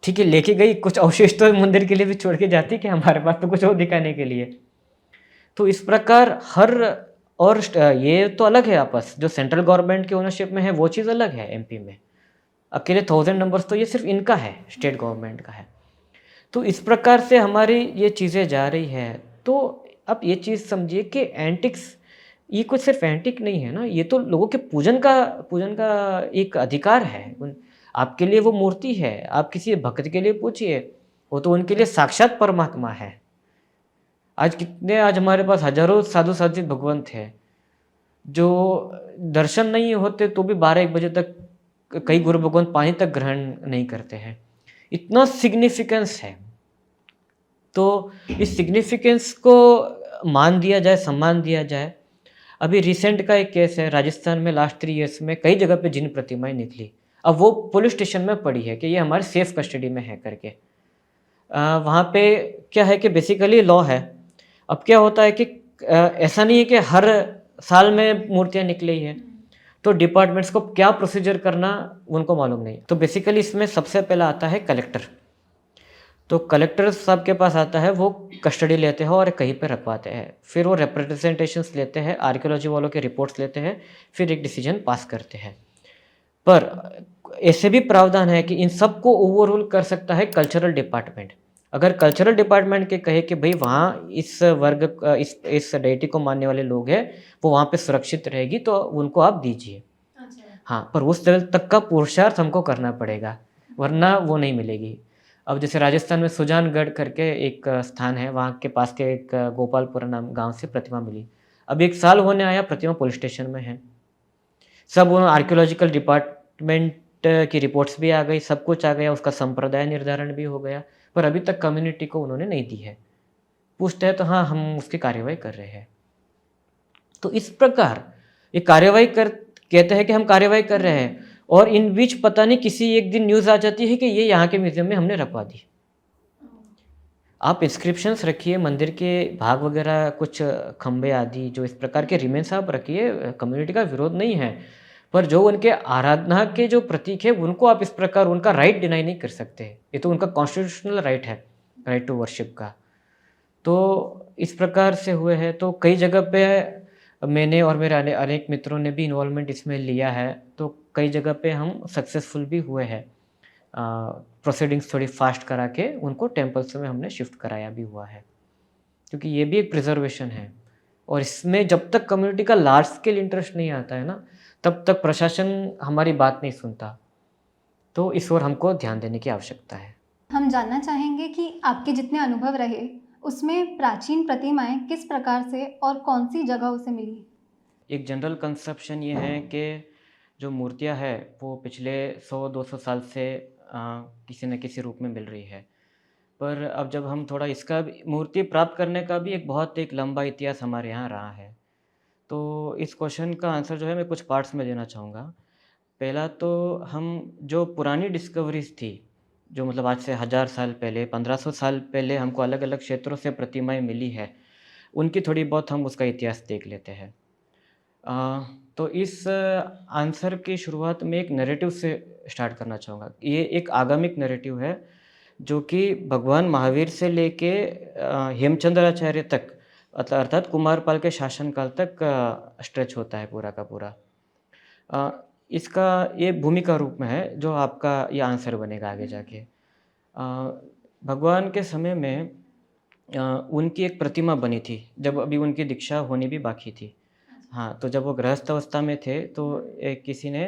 ठीक है, लेके गई, कुछ अवशेष तो मंदिर के लिए भी छोड़ के जाती कि हमारे पास तो कुछ और दिखाने के लिए। तो इस प्रकार और ये तो अलग है आपस, जो सेंट्रल गवर्नमेंट के ओनरशिप में है वो चीज़ अलग है। एमपी में अकेले 1000 नंबर्स तो ये सिर्फ इनका है, स्टेट गवर्नमेंट का है। तो इस प्रकार से हमारी ये चीज़ें जा रही है। तो अब ये चीज़ समझिए कि एंटिक्स, ये कुछ सिर्फ एंटिक नहीं है ना, ये तो लोगों के पूजन का एक अधिकार है। आपके लिए वो मूर्ति है, आप किसी भक्त के लिए पूछिए, वो तो उनके लिए साक्षात परमात्मा है। आज हमारे पास हजारों साधु साधित भगवंत है जो दर्शन नहीं होते तो भी 12-1 बजे तक कई गुरु भगवंत पानी तक ग्रहण नहीं करते हैं। इतना सिग्निफिकेंस है। तो इस सिग्निफिकेंस को मान दिया जाए, सम्मान दिया जाए। अभी रिसेंट का एक केस है, राजस्थान में लास्ट 3 ईयर्स में कई जगह पे जिन प्रतिमाएं निकली। अब वो पुलिस स्टेशन में पड़ी है कि ये हमारे सेफ कस्टडी में है करके। वहाँ पे क्या है कि बेसिकली लॉ है। अब क्या होता है कि ऐसा नहीं है कि हर साल में मूर्तियाँ निकली है, तो डिपार्टमेंट्स को क्या प्रोसीजर करना उनको मालूम नहीं। तो बेसिकली इसमें सबसे पहला आता है कलेक्टर। तो कलेक्टर साहब के पास आता है, वो कस्टडी लेते हैं और कहीं पे रखवाते हैं। फिर वो रिप्रेजेंटेशंस लेते हैं, आर्कियोलॉजी वालों के रिपोर्ट्स लेते हैं, फिर एक डिसीजन पास करते हैं। पर ऐसे भी प्रावधान है कि इन सब को ओवरऑल कर सकता है कल्चरल डिपार्टमेंट। अगर कल्चरल डिपार्टमेंट के कहे कि भाई वहाँ इस वर्ग इस डेटी को मानने वाले लोग हैं, वो वहाँ पे सुरक्षित रहेगी, तो उनको आप दीजिए। अच्छा। हाँ, पर उस लेवल तक का पुरुषार्थ हमको करना पड़ेगा, वरना वो नहीं मिलेगी। अब जैसे राजस्थान में सुजानगढ़ करके एक स्थान है, वहाँ के पास के एक गोपालपुर नाम गाँव से प्रतिमा मिली। अब 1 साल होने आया, प्रतिमा पुलिस स्टेशन में है। सब वो आर्कियोलॉजिकल डिपार्टमेंट की रिपोर्ट्स भी आ गई, सब कुछ आ गया, उसका संप्रदाय निर्धारण भी हो गया, पर अभी तक कम्युनिटी को उन्होंने नहीं दी है। पूछते हैं तो हाँ, हम उसकी कार्यवाही कर रहे हैं। तो इस प्रकार ये कार्यवाही कर कहते हैं कि हम कार्यवाही कर रहे हैं, और इन बीच पता नहीं किसी एक दिन न्यूज़ आ जाती है कि ये यहाँ के म्यूज़ियम में हमने रखवा दी। आप इंस्क्रिप्शंस रखिए, मंदिर के भाग वगैरह, कुछ खंबे आदि जो इस प्रकार के रिमेन्स आप रखिए, कम्युनिटी का विरोध नहीं है, पर जो उनके आराधना के जो प्रतीक है उनको आप इस प्रकार उनका राइट डिनाई नहीं कर सकते। ये तो उनका कॉन्स्टिट्यूशनल राइट है, राइट टू वर्शिप का। तो इस प्रकार से हुए हैं, तो कई जगह पे मैंने और मेरे अनेक मित्रों ने भी इन्वॉल्वमेंट इसमें लिया है, तो कई जगह पे हम सक्सेसफुल भी हुए हैं। प्रोसीडिंग्स थोड़ी फास्ट करा के उनको टेम्पल्स में हमने शिफ्ट कराया भी हुआ है, क्योंकि ये भी एक प्रिजर्वेशन है, और इसमें जब तक कम्युनिटी का लार्ज स्केल इंटरेस्ट नहीं आता है ना, तब तक प्रशासन हमारी बात नहीं सुनता। तो इस ओर हमको ध्यान देने की आवश्यकता है। हम जानना चाहेंगे कि आपके जितने अनुभव रहे उसमें प्राचीन प्रतिमाएं किस प्रकार से और कौन सी जगहों से मिली? एक जनरल कंसेप्शन ये है कि जो मूर्तियाँ हैं वो पिछले 100-200 साल से किसी न किसी रूप में मिल रही है। पर अब जब हम थोड़ा इसका भी मूर्ति प्राप्त करने का भी एक लंबा इतिहास हमारे यहाँ रहा है। तो इस क्वेश्चन का आंसर जो है मैं कुछ पार्ट्स में देना चाहूँगा। पहला तो हम जो पुरानी डिस्कवरीज़ थी, जो मतलब आज से 1000 साल पहले, 1500 साल पहले हमको अलग-अलग क्षेत्रों से प्रतिमाएँ मिली है, उनकी थोड़ी बहुत हम उसका इतिहास देख लेते हैं। अ, तो इस आंसर की शुरुआत में एक नैरेटिव से स्टार्ट करना चाहूँगा। ये एक आगमिक नैरेटिव है, जो कि भगवान महावीर से लेके हेमचंद्राचार्य तक, अर्थात कुमारपाल के शासनकाल तक स्ट्रेच होता है पूरा का पूरा। अ, इसका ये भूमिका रूप में है, जो आपका ये आंसर बनेगा आगे जाके। भगवान के समय में उनकी एक प्रतिमा बनी थी, जब अभी उनकी दीक्षा होनी भी बाकी थी। हाँ, तो जब वो गृहस्थ अवस्था में थे, तो किसी ने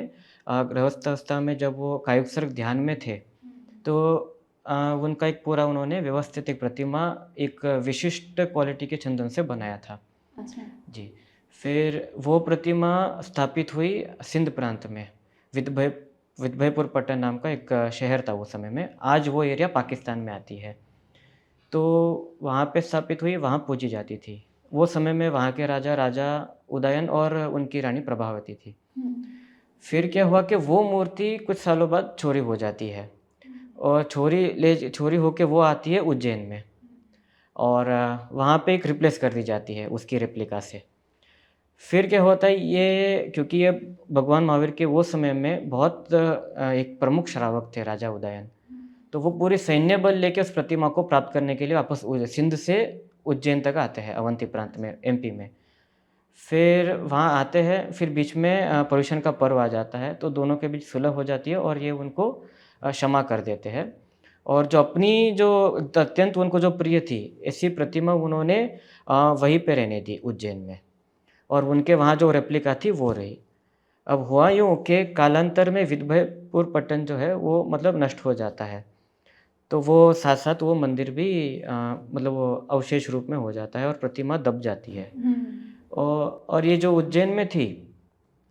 गृहस्थ अवस्था में जब वो कायोत्सर्ग ध्यान में थे, तो उनका एक पूरा उन्होंने व्यवस्थित एक प्रतिमा एक विशिष्ट क्वालिटी के चंदन से बनाया था। अच्छा। जी। फिर वो प्रतिमा स्थापित हुई सिंध प्रांत में, विदभय विदभयपुर पट्टन नाम का एक शहर था उस समय में। आज वो एरिया पाकिस्तान में आती है। तो वहाँ पे स्थापित हुई, वहाँ पूजी जाती थी। वो समय में वहाँ के राजा उदयन और उनकी रानी प्रभावती थी। फिर क्या हुआ कि वो मूर्ति कुछ सालों बाद चोरी हो जाती है, और चोरी होके वो आती है उज्जैन में, और वहाँ पे एक रिप्लेस कर दी जाती है उसकी रेप्लिका से। फिर क्या होता है, ये क्योंकि ये भगवान महावीर के वो समय में बहुत एक प्रमुख श्रावक थे राजा उदयन, तो वो पूरे सैन्य बल लेके उस प्रतिमा को प्राप्त करने के लिए वापस सिंध से उज्जैन तक आते हैं, अवंती प्रांत में, एमपी में। फिर वहाँ आते हैं, फिर बीच में पर्युषण का पर्व आ जाता है, तो दोनों के बीच सुलह हो जाती है, और ये उनको क्षमा कर देते हैं। और जो अपनी जो अत्यंत उनको जो प्रिय थी, ऐसी प्रतिमा उन्होंने वहीं पे रहने दी उज्जैन में, और उनके वहाँ जो रेप्लिका थी वो रही। अब हुआ यूँ कि कालांतर में विदभयपुर पट्टन जो है वो मतलब नष्ट हो जाता है, तो वो साथ-साथ वो मंदिर भी मतलब वो अवशेष रूप में हो जाता है, और प्रतिमा दब जाती है। और ये जो उज्जैन में थी,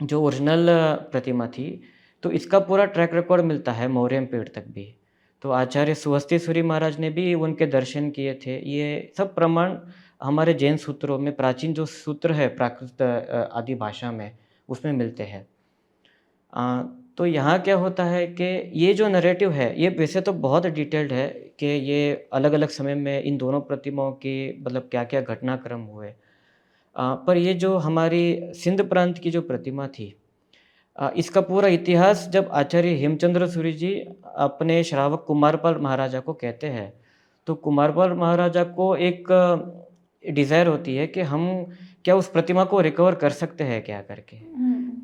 जो ओरिजिनल प्रतिमा थी, तो इसका पूरा ट्रैक रिकॉर्ड मिलता है मौर्यम पीरियड तक भी। तो आचार्य सुहस्तीसुरी महाराज ने भी उनके दर्शन किए थे। ये सब प्रमाण हमारे जैन सूत्रों में, प्राचीन जो सूत्र है प्राकृत आदि भाषा में, उसमें मिलते हैं। तो यहाँ क्या होता है कि ये जो नैरेटिव है, ये वैसे तो बहुत डिटेल्ड है कि ये अलग-अलग समय में इन दोनों प्रतिमाओं के मतलब क्या-क्या घटनाक्रम हुए। पर ये जो हमारी सिंध प्रांत की जो प्रतिमा थी, इसका पूरा इतिहास जब आचार्य हेमचंद्र सूरी जी अपने श्रावक कुमारपाल महाराजा को कहते हैं, तो कुमारपाल महाराजा को एक डिज़ायर होती है कि हम क्या उस प्रतिमा को रिकवर कर सकते हैं क्या करके।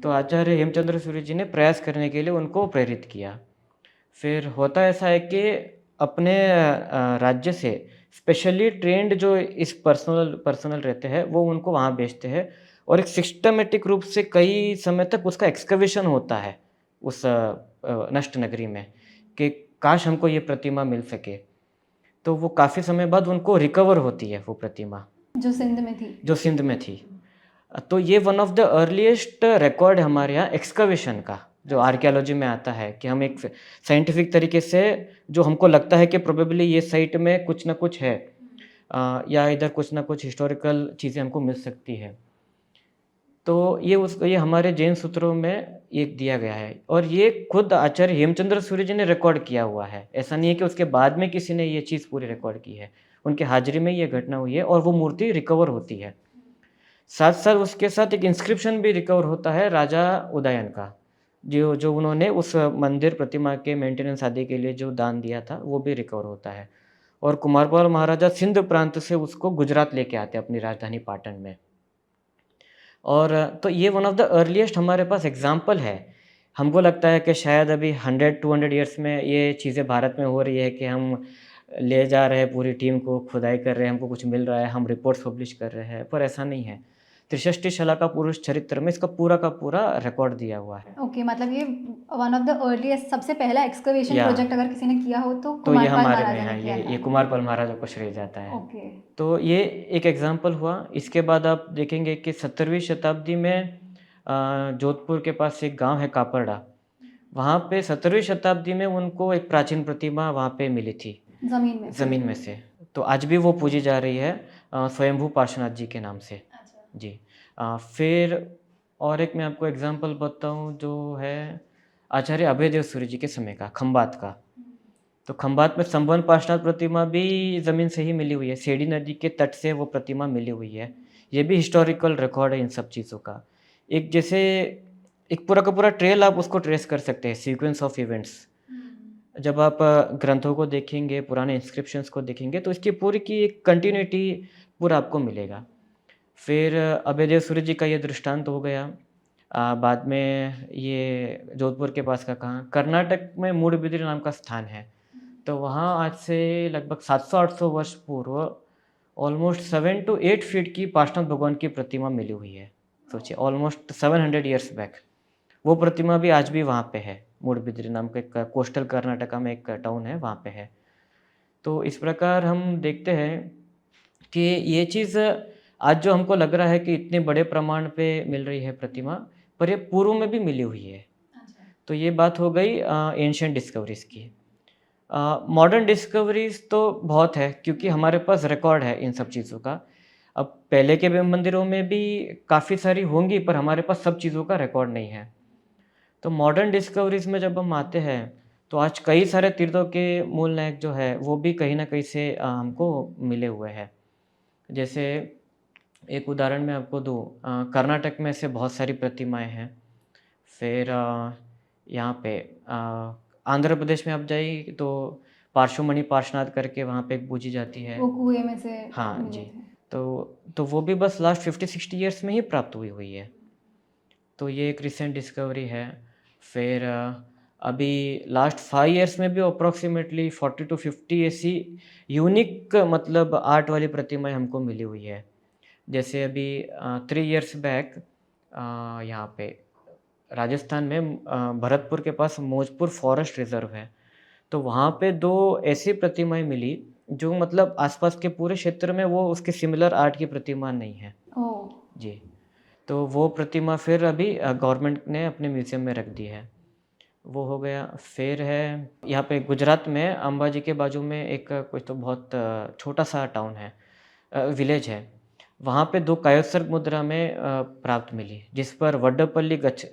तो आचार्य हेमचंद्र सूरी जी ने प्रयास करने के लिए उनको प्रेरित किया। फिर होता ऐसा है कि अपने राज्य से स्पेशली ट्रेंड जो इस पर्सनल रहते हैं वो उनको वहाँ भेजते हैं और एक सिस्टमेटिक रूप से कई समय तक उसका एक्सकवेशन होता है उस नष्ट नगरी में कि काश हमको ये प्रतिमा मिल सके। तो वो काफ़ी समय बाद उनको रिकवर होती है वो प्रतिमा, जो सिंध में थी। जो सिंध में थी। तो ये one of the earliest record है हमारे यहाँ एक्सकवेशन का, जो आर्कियोलॉजी में आता है कि हम एक साइंटिफिक तरीके से जो हमको लगता है कि प्रोबेबली ये साइट में कुछ ना कुछ है या इधर कुछ ना कुछ हिस्टोरिकल चीज़ें हमको मिल सकती है। तो ये हमारे जैन सूत्रों में एक दिया गया है और ये खुद आचार्य हेमचंद्र सूर्य जी ने रिकॉर्ड किया हुआ है। ऐसा नहीं है कि उसके बाद में किसी ने ये चीज़ पूरी रिकॉर्ड की है। उनकी हाज़िरी में ये घटना हुई है और वो मूर्ति रिकवर होती है। साथ-साथ उसके साथ एक इंस्क्रिप्शन भी रिकवर होता है राजा उदयन का, जो जो उन्होंने उस मंदिर प्रतिमा के मेंटेनेंस आदि के लिए जो दान दिया था, वो भी रिकवर होता है। और कुमारपाल महाराजा सिंध प्रांत से उसको गुजरात लेके आते हैं अपनी राजधानी पाटन में। और तो ये वन ऑफ द अर्लीस्ट हमारे पास एग्ज़ाम्पल है। हमको लगता है कि शायद अभी 100-200 इयर्स में ये चीज़ें भारत में हो रही है कि हम ले जा रहे हैं पूरी टीम को, खुदाई कर रहे हैं, हमको कुछ मिल रहा है, हम रिपोर्ट्स पब्लिश कर रहे हैं, पर ऐसा नहीं है। त्रिशष्टि शलाका पुरुष चरित्र में इसका पूरा का पूरा रिकॉर्ड दिया हुआ है। ओके, मतलब ये वन ऑफ द अर्लीस्ट, सबसे पहला एक्सकवेशन या प्रोजेक्ट अगर किसी ने किया हो तो तो ये कुमारपाल हमारे में महाराजा ने है, किया ये था। कुमारपाल महाराजा को श्रेय जाता है। ओके। तो ये एक एग्ज़ाम्पल हुआ। इसके बाद आप देखेंगे कि 17वीं शताब्दी में जोधपुर के पास एक गाँव है कापरडा, वहाँ पे 17वीं शताब्दी में उनको एक प्राचीन प्रतिमा वहाँ पे मिली थी, ज़मीन में से। ज़मीन में से। तो आज भी वो पूजी जा रही है स्वयंभू पार्श्वनाथ जी के नाम से। अच्छा। जी। फिर और एक मैं आपको एग्ज़ाम्पल बताऊँ जो है आचार्य अभयदेव सूर्य जी के समय का, खंबात का। तो खंबात में संबंध पार्श्वनाथ प्रतिमा भी ज़मीन से ही मिली हुई है, सेड़ी नदी के तट से वो प्रतिमा मिली हुई है। ये भी हिस्टोरिकल रिकॉर्ड है इन सब चीज़ों का। एक जैसे एक पूरा का पूरा ट्रेल आप उसको ट्रेस कर सकते हैं, सीक्वेंस ऑफ इवेंट्स। जब आप ग्रंथों को देखेंगे, पुराने इंस्क्रिप्शंस को देखेंगे, तो इसकी पूरी की एक कंटिन्यूटी पूरा आपको मिलेगा। फिर अभयदेव सूर्य जी का ये दृष्टांत हो गया। बाद में ये जोधपुर के पास का कहाँ, कर्नाटक में मूडबिदिरे नाम का स्थान है। तो वहाँ आज से लगभग 700-800 वर्ष पूर्व ऑलमोस्ट 7 टू 8 फीट की पार्श्वनाथ भगवान की प्रतिमा मिली हुई है। सोचिए ऑलमोस्ट 700 ईयर्स बैक। वो प्रतिमा भी आज भी वहाँ पे है। मूडबिदिरे नाम का एक कोस्टल कर्नाटका में एक टाउन है, वहाँ पे है। तो इस प्रकार हम देखते हैं कि ये चीज़ आज जो हमको लग रहा है कि इतने बड़े प्रमाण पे मिल रही है प्रतिमा, पर ये पूर्व में भी मिली हुई है। अच्छा। तो ये बात हो गई एंशिएंट डिस्कवरीज़ की। मॉडर्न डिस्कवरीज़ तो बहुत है क्योंकि हमारे पास रिकॉर्ड है इन सब चीज़ों का। अब पहले के भी मंदिरों में भी काफ़ी सारी होंगी पर हमारे पास सब चीज़ों का रिकॉर्ड नहीं है। तो मॉडर्न डिस्कवरीज़ में जब हम आते हैं, तो आज कई सारे तीर्थों के मूल नायक जो है, वो भी कहीं न कहीं से हमको मिले हुए हैं। जैसे एक उदाहरण मैं आपको दूँ कर्नाटक में ऐसे बहुत सारी प्रतिमाएँ हैं। फिर यहाँ पे आंध्र प्रदेश में आप जाइए तो पार्श्वमणि पार्श्वनाथ करके वहाँ पे एक पूजी जाती है। वो कुएं में से हाँ मिले जी। थे। तो वो भी बस लास्ट 50-60 ईयर्स में ही प्राप्त हुई हुई है। तो ये एक रिसेंट डिस्कवरी है। फिर अभी लास्ट 5 ईयर्स में भी अप्रॉक्सिमेटली 40 टू 50 ऐसी यूनिक मतलब आर्ट वाली प्रतिमाएँ हमको मिली हुई है। जैसे अभी 3 ईयर्स बैक यहाँ पे राजस्थान में भरतपुर के पास मौजपुर फॉरेस्ट रिज़र्व है। तो वहाँ पे 2 ऐसी प्रतिमाएँ मिली जो मतलब आस-पास के पूरे क्षेत्र में वो उसके सिमिलर आर्ट की प्रतिमा नहीं है। ओह! जी। तो वो प्रतिमा फिर अभी गवर्नमेंट ने अपने म्यूज़ियम में रख दी है। वो हो गया। फिर है यहाँ पे गुजरात में अंबाजी के बाजू में एक कुछ तो बहुत छोटा-सा टाउन है, विलेज है। वहाँ पे 2 कायोत्सर्ग मुद्रा में प्राप्त मिली, जिस पर वड्डपल्ली गच्छ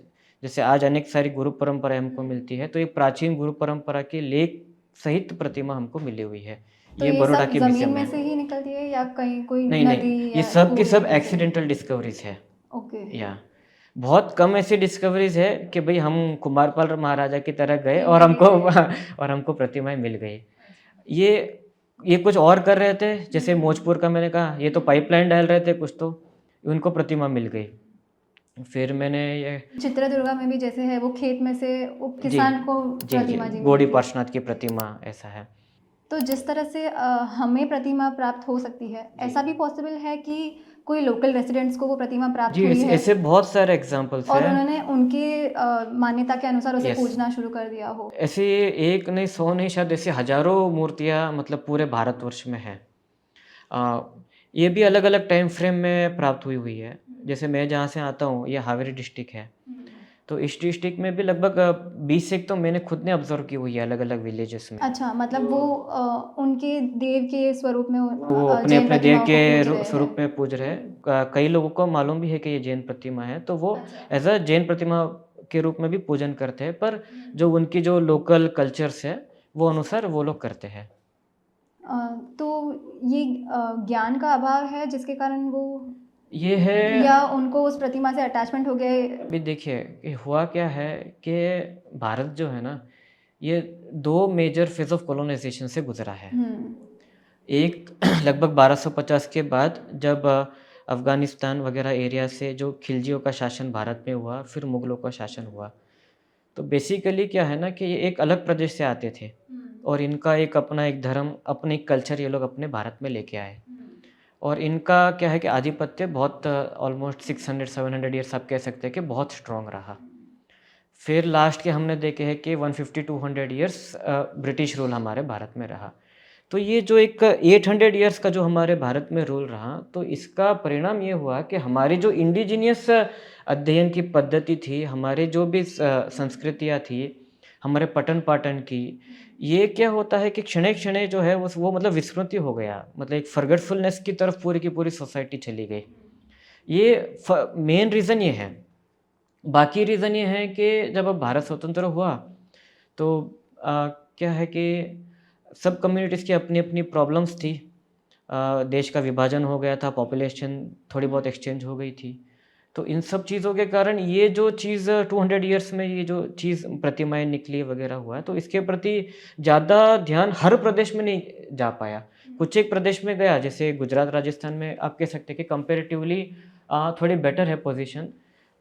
जैसे आज अनेक सारी गुरु परंपराएँ हमको मिलती है, तो एक प्राचीन गुरु परंपरा के लेख सहित प्रतिमा हमको मिली हुई है। तो ये ये बड़ौदा सब के ज़मीन म्यूज़ियम में में है। से ही निकलती है या कहीं कोई नहीं, नहीं, नदी ये या सब की सब कुएं में से? एक्सीडेंटल डिस्कवरीज़ है। ओके। या बहुत कम ऐसी डिस्कवरीज़ है कि भई हम कुमारपाल महाराजा की तरह गए कि और मिल ही हमको गए। और हमको प्रतिमाएँ मिल गई। अच्छा। ये ये कुछ और कर रहे थे, जैसे हुँ। मौजपुर का मैंने कहा, ये तो पाइपलाइन डाल रहे थे कुछ तो, उनको प्रतिमा मिल गई। फिर मैंने ये चित्रदुर्गा में भी जैसे है वो खेत में से वो जी, किसान को जी, जी, प्रतिमा जी गौड़ी मिली थी। पार्श्वनाथ की प्रतिमा ऐसा है। तो जिस तरह से हमें प्रतिमा प्राप्त हो सकती है, जी ऐसा भी पॉसिबल है कि कोई लोकल रेसिडेंट्स को वो प्रतिमा प्राप्त जी, हुई ऐसे है ऐसे बहुत सारे एग्जांपल्स और हैं। उन्होंने उनकी मान्यता के अनुसार उसे यस, पूजना शुरू कर दिया हो? ऐसे एक नहीं, 100 नहीं, शायद ऐसे हज़ारों मूर्तियाँ मतलब पूरे भारतवर्ष में हैं। अ, ये भी अलग-अलग टाइम फ्रेम में प्राप्त हुई हुई है। जैसे मैं जहाँ से आता हूँ, ये हावेरी डिस्ट्रिक्ट है। तो इस डिस्ट्रिक्ट में भी लगभग 20 एक तो मैंने खुद ने ऑब्ज़र्व की हुई है अलग-अलग विलेजेस में। अच्छा, मतलब वो उनके देव के स्वरूप में वो जैन अपने-अपने देव प्रतिमाओं के को पूज रू रहे स्वरूप हैं। में पूज रहे हैं। कई लोगों को मालूम भी है कि ये जैन प्रतिमा है, तो वो अच्छा। एज़ अ जैन प्रतिमा के रूप में भी पूजन करते हैं, पर जो उनकी जो लोकल कल्चर्स है, वो अनुसार वो लोग करते हैं। अ, तो ये ज्ञान का अभाव है जिसके कारण वो, ये है, या उनको उस प्रतिमा से अटैचमेंट हो गया है? अभी देखिए कि हुआ क्या है कि भारत जो है ना, ये 2 मेजर फ़ेज़ ऑफ कोलोनाइज़ेशन से गुज़रा है। हुँ। एक लगभग 1250 के बाद जब अफ़गानिस्तान वग़ैरह एरिया से जो खिलजियों का शासन भारत में हुआ, फिर मुग़लों का शासन हुआ। तो बेसिकली क्या है ना कि ये एक अलग प्रदेश से आते थे और इनका एक अपना एक धर्म, अपनी एक कल्चर ये लोग अपने भारत में लेके आए। और इनका क्या है कि आधिपत्य बहुत ऑलमोस्ट 600-700 ईयर्स आप कह सकते हैं कि बहुत स्ट्रॉन्ग रहा। फिर लास्ट के हमने देखे हैं कि 150-200 ईयर्स ब्रिटिश रूल हमारे भारत में रहा। तो ये जो एक 800 ईयर्स का जो हमारे भारत में रूल रहा, तो इसका परिणाम ये हुआ कि हमारी जो इंडिजीनियस अध्ययन की पद्धति थी, हमारे जो भी संस्कृतियाँ थी, हमारे पठन-पाठन की, ये क्या होता है कि क्षणे-क्षणे जो है वो मतलब विस्मृति हो गया। मतलब एक फ़ॉरगेटफुलनेस की तरफ पूरी की पूरी सोसाइटी चली गई। ये मेन रीज़न ये है। बाकी रीज़न ये है कि जब अब भारत स्वतंत्र हुआ, तो क्या है कि सब कम्युनिटीज़ की अपनी-अपनी प्रॉब्लम्स थी। देश का विभाजन हो गया था, पॉपुलेशन थोड़ी बहुत एक्सचेंज हो गई थी। तो इन सब चीज़ों के कारण ये जो चीज़ 200 ईयर्स में ये जो चीज़ प्रतिमाएँ निकली वगैरह हुआ है, तो इसके प्रति ज़्यादा ध्यान हर प्रदेश में नहीं जा पाया। कुछ एक प्रदेश में गया, जैसे गुजरात, राजस्थान में आप कह सकते हैं कि कंपैरेटिवली थोड़ी बेटर है पोज़ीशन,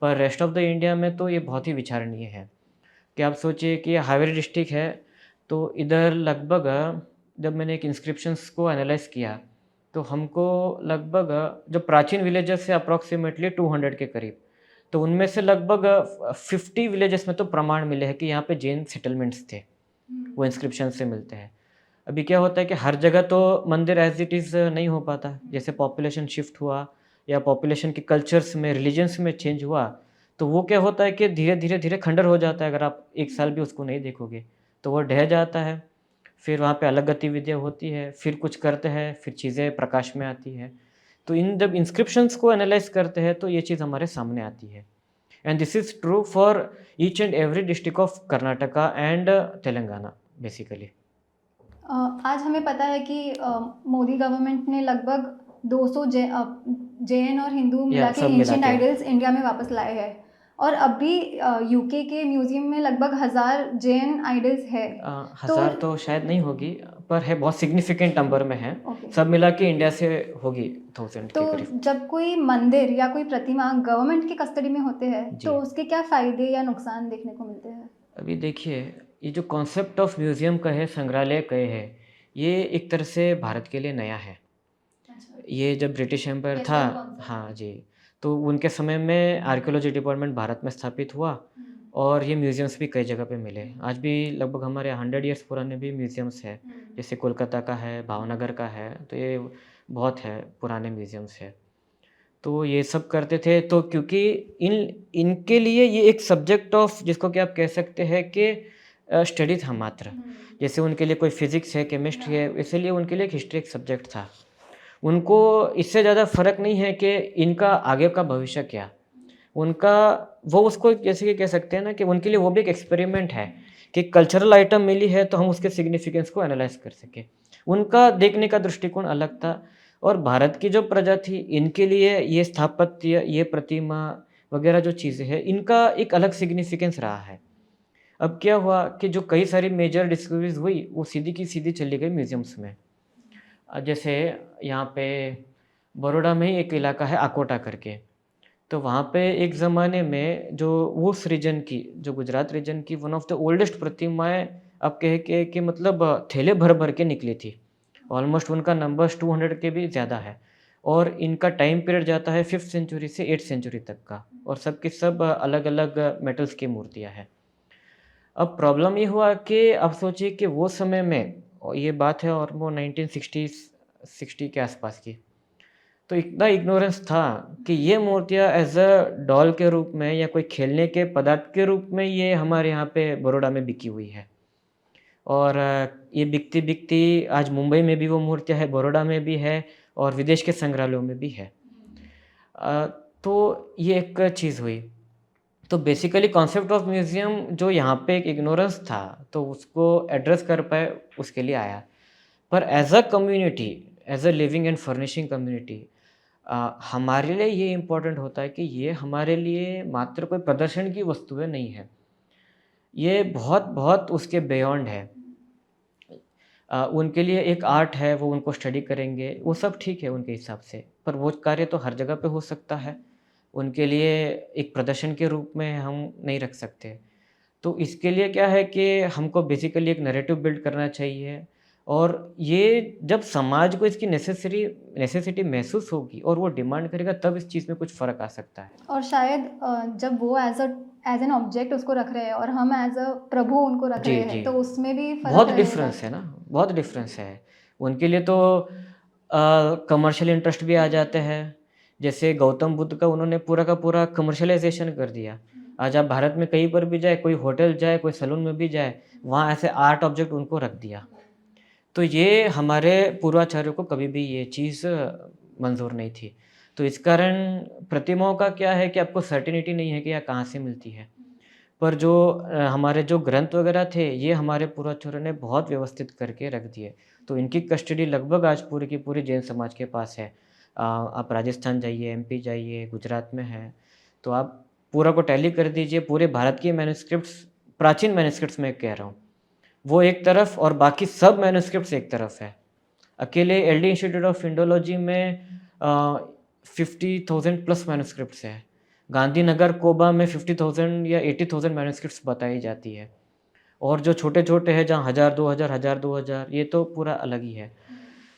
पर रेस्ट ऑफ द इंडिया में तो ये बहुत ही विचारणीय है। कि आप सोचिए कि हावेरी डिस्ट्रिक्ट है, तो इधर लगभग जब मैंने एक इंस्क्रिप्शंस को एनालाइज़ किया, तो हमको लगभग जो प्राचीन विलेजेस है अप्रॉक्सिमेटली 200 के करीब, तो उनमें से लगभग 50 विलेजेस में तो प्रमाण मिले हैं कि यहाँ पे जैन सेटलमेंट्स थे, वो इंस्क्रिप्शन से मिलते हैं। अभी क्या होता है कि हर जगह तो मंदिर एज़ इट इज़ नहीं हो पाता, जैसे पॉपुलेशन शिफ्ट हुआ या पॉपुलेशन के कल्चर्स में, रिलीजन्स में चेंज हुआ, तो वो क्या होता है कि धीरे-धीरे खंडर हो जाता है, अगर आप 1 साल भी उसको नहीं देखोगे, तो वो ढह जाता है। फिर वहाँ पे अलग गतिविधियाँ होती है, फिर कुछ करते हैं, फिर चीज़ें प्रकाश में आती हैं। तो इन जब इंस्क्रिप्शंस को एनालाइज़ करते हैं, तो ये चीज़ हमारे सामने आती है। And this is true for each and every district of Karnataka and Telangana basically. आज हमें पता है कि मोदी गवर्नमेंट ने लगभग 200 जैन और हिंदू मिला या के सब मिला एंशिएंट के। आइडल्स इंडिया में वापस लाए हैं, और अभी यूके के म्यूजियम में लगभग 1000 जैन आइडल्स है। तो 1000 तो शायद नहीं होगी, पर है बहुत सिग्निफिकेंट नंबर में है। ओके, सब मिला के इंडिया से होगी 1000 तो के करीब। जब कोई मंदिर या कोई प्रतिमा गवर्नमेंट की कस्टडी में होते हैं, जी। तो उसके क्या फ़ायदे या नुकसान देखने को मिलते हैं? अभी देखिए, ये जो कॉन्सेप्ट ऑफ म्यूज़ियम का है, संग्रहालय का है, ये एक तरह से भारत के लिए नया है। अच्छा, ये जब ब्रिटिश एम्पायर कैसा था, ये कॉन्सेप्ट? हाँ जी, तो उनके समय में आर्कियोलॉजी डिपार्टमेंट भारत में स्थापित हुआ और ये म्यूज़ियम्स भी कई जगह पे मिले। आज भी लगभग हमारे 100 ईयर्स पुराने भी म्यूज़ियम्स हैं, जैसे कोलकाता का है, भावनगर का है, तो ये बहुत है पुराने म्यूज़ियम्स हैं। तो ये सब करते थे, तो क्योंकि इन इनके लिए ये एक सब्जेक्ट ऑफ जिसको कि आप कह सकते हैं कि स्टडी था मात्र। जैसे उनके लिए कोई फिज़िक्स है, केमिस्ट्री है, इसीलिए उनके लिए एक हिस्ट्री एक सब्जेक्ट था। उनको इससे ज़्यादा फ़र्क नहीं है कि इनका आगे का भविष्य क्या? उनका वो उसको जैसे कि कह सकते हैं ना कि उनके लिए वो भी एक एक्सपेरिमेंट है कि कल्चरल आइटम मिली है तो हम उसके सिग्निफिकेंस को एनालाइज़ कर सकें। उनका देखने का दृष्टिकोण अलग था और भारत की जो प्रजा थी इनके लिए ये स्थापत्य, ये प्रतिमा वग़ैरह जो चीज़ें हैं, इनका एक अलग सिग्निफिकेंस रहा है। अब क्या हुआ कि जो कई सारी मेजर डिस्कवरीज़ हुई, वो सीधी की सीधी चली गई म्यूज़ियम्स में। जैसे यहाँ पे बड़ौदा में ही एक इलाका है अकोटा करके, तो वहाँ पे एक ज़माने में जो उस रीजन की, जो गुजरात रीजन की वन ऑफ द ओल्डेस्ट प्रतिमाएँ अब कहे कि मतलब थैले भर भर के निकली थी। ऑलमोस्ट उनका नंबर्स 200 के भी ज़्यादा है और इनका टाइम पीरियड जाता है 5th सेंचुरी से 8th सेंचुरी तक का और सब की सब अलग-अलग मेटल्स की मूर्तियाँ हैं। अब प्रॉब्लम ये हुआ कि आप सोचिए कि वो समय में और ये बात है और वो 1960s 60 के आसपास की। तो इतना इग्नोरेंस था कि ये मूर्तियाँ एज़ अ डॉल के रूप में या कोई खेलने के पदार्थ के रूप में ये हमारे यहाँ पे बड़ौदा में बिकी हुई है। और ये बिकती-बिकती आज मुंबई में भी वो मूर्तियाँ है, बड़ौदा में भी है और विदेश के संग्रहालयों में भी है। अ, तो ये एक चीज़ हुई। तो बेसिकली कॉन्सेप्ट ऑफ म्यूज़ियम जो यहाँ पे एक इग्नोरेंस था, तो उसको एड्रेस कर पाए उसके लिए आया। पर as a community, as a living and furnishing community हमारे लिए ये इम्पोर्टेंट होता है कि ये हमारे लिए मात्र कोई प्रदर्शन की वस्तुएँ नहीं है। ये बहुत-बहुत उसके बियॉन्ड है। उनके लिए एक आर्ट है, वो उनको स्टडी करेंगे, वो सब ठीक है उनके हिसाब से, पर वो कार्य तो हर जगह पे हो सकता है। उनके लिए एक प्रदर्शन के रूप में हम नहीं रख सकते। तो इसके लिए क्या है कि हमको बेसिकली एक नैरेटिव बिल्ड करना चाहिए और ये जब समाज को इसकी नेसेसिटी महसूस होगी और वो डिमांड करेगा तब इस चीज़ में कुछ फ़र्क आ सकता है। और शायद जब वो एज एन ऑब्जेक्ट उसको रख रहे हैं और हम एज अ प्रभु उनको रख जी, रहे जी। हैं, तो उसमें भी फ़र्क बहुत रहेगा। डिफ़रेंस है ना, बहुत डिफ़रेंस है। उनके लिए तो कमर्शियल इंटरेस्ट भी आ जाते हैं। जैसे गौतम बुद्ध का उन्होंने पूरा का पूरा कमर्शियलाइज़ेशन कर दिया। आज आप भारत में कहीं पर भी जाए, कोई होटल जाए, कोई सैलून में भी जाए, वहाँ ऐसे आर्ट ऑब्जेक्ट उनको रख दिया। तो ये हमारे पूर्वाचार्यों को कभी भी ये चीज़ मंज़ूर नहीं थी। तो इस कारण प्रतिमाओं का क्या है कि आपको सर्टेनिटी नहीं है कि यह कहाँ से मिलती है। पर जो हमारे जो ग्रंथ वगैरह थे, ये हमारे पूर्वजों ने बहुत व्यवस्थित करके रख दिए। तो इनकी कस्टडी लगभग आज पूरी की पूरी जैन समाज के पास है। आप राजस्थान जाइए, एमपी जाइए, गुजरात में है, तो आप पूरा को टैली कर दीजिए, पूरे भारत की मैन्युस्क्रिप्ट्स प्राचीन मैन्युस्क्रिप्ट्स मैं कह रहा हूँ, वो एक तरफ और बाकी सब मैन्युस्क्रिप्ट्स एक तरफ है। अकेले एलडी इंस्टीट्यूट ऑफ इंडोलॉजी में 50,000 प्लस मैन्युस्क्रिप्ट्स हैं। गांधीनगर कोबा में 50,000 या 80,000 मैन्युस्क्रिप्ट्स बताई जाती है और जो छोटे-छोटे हैं जहाँ 1000, 2000, 1000, 2000 ये तो पूरा अलग ही है।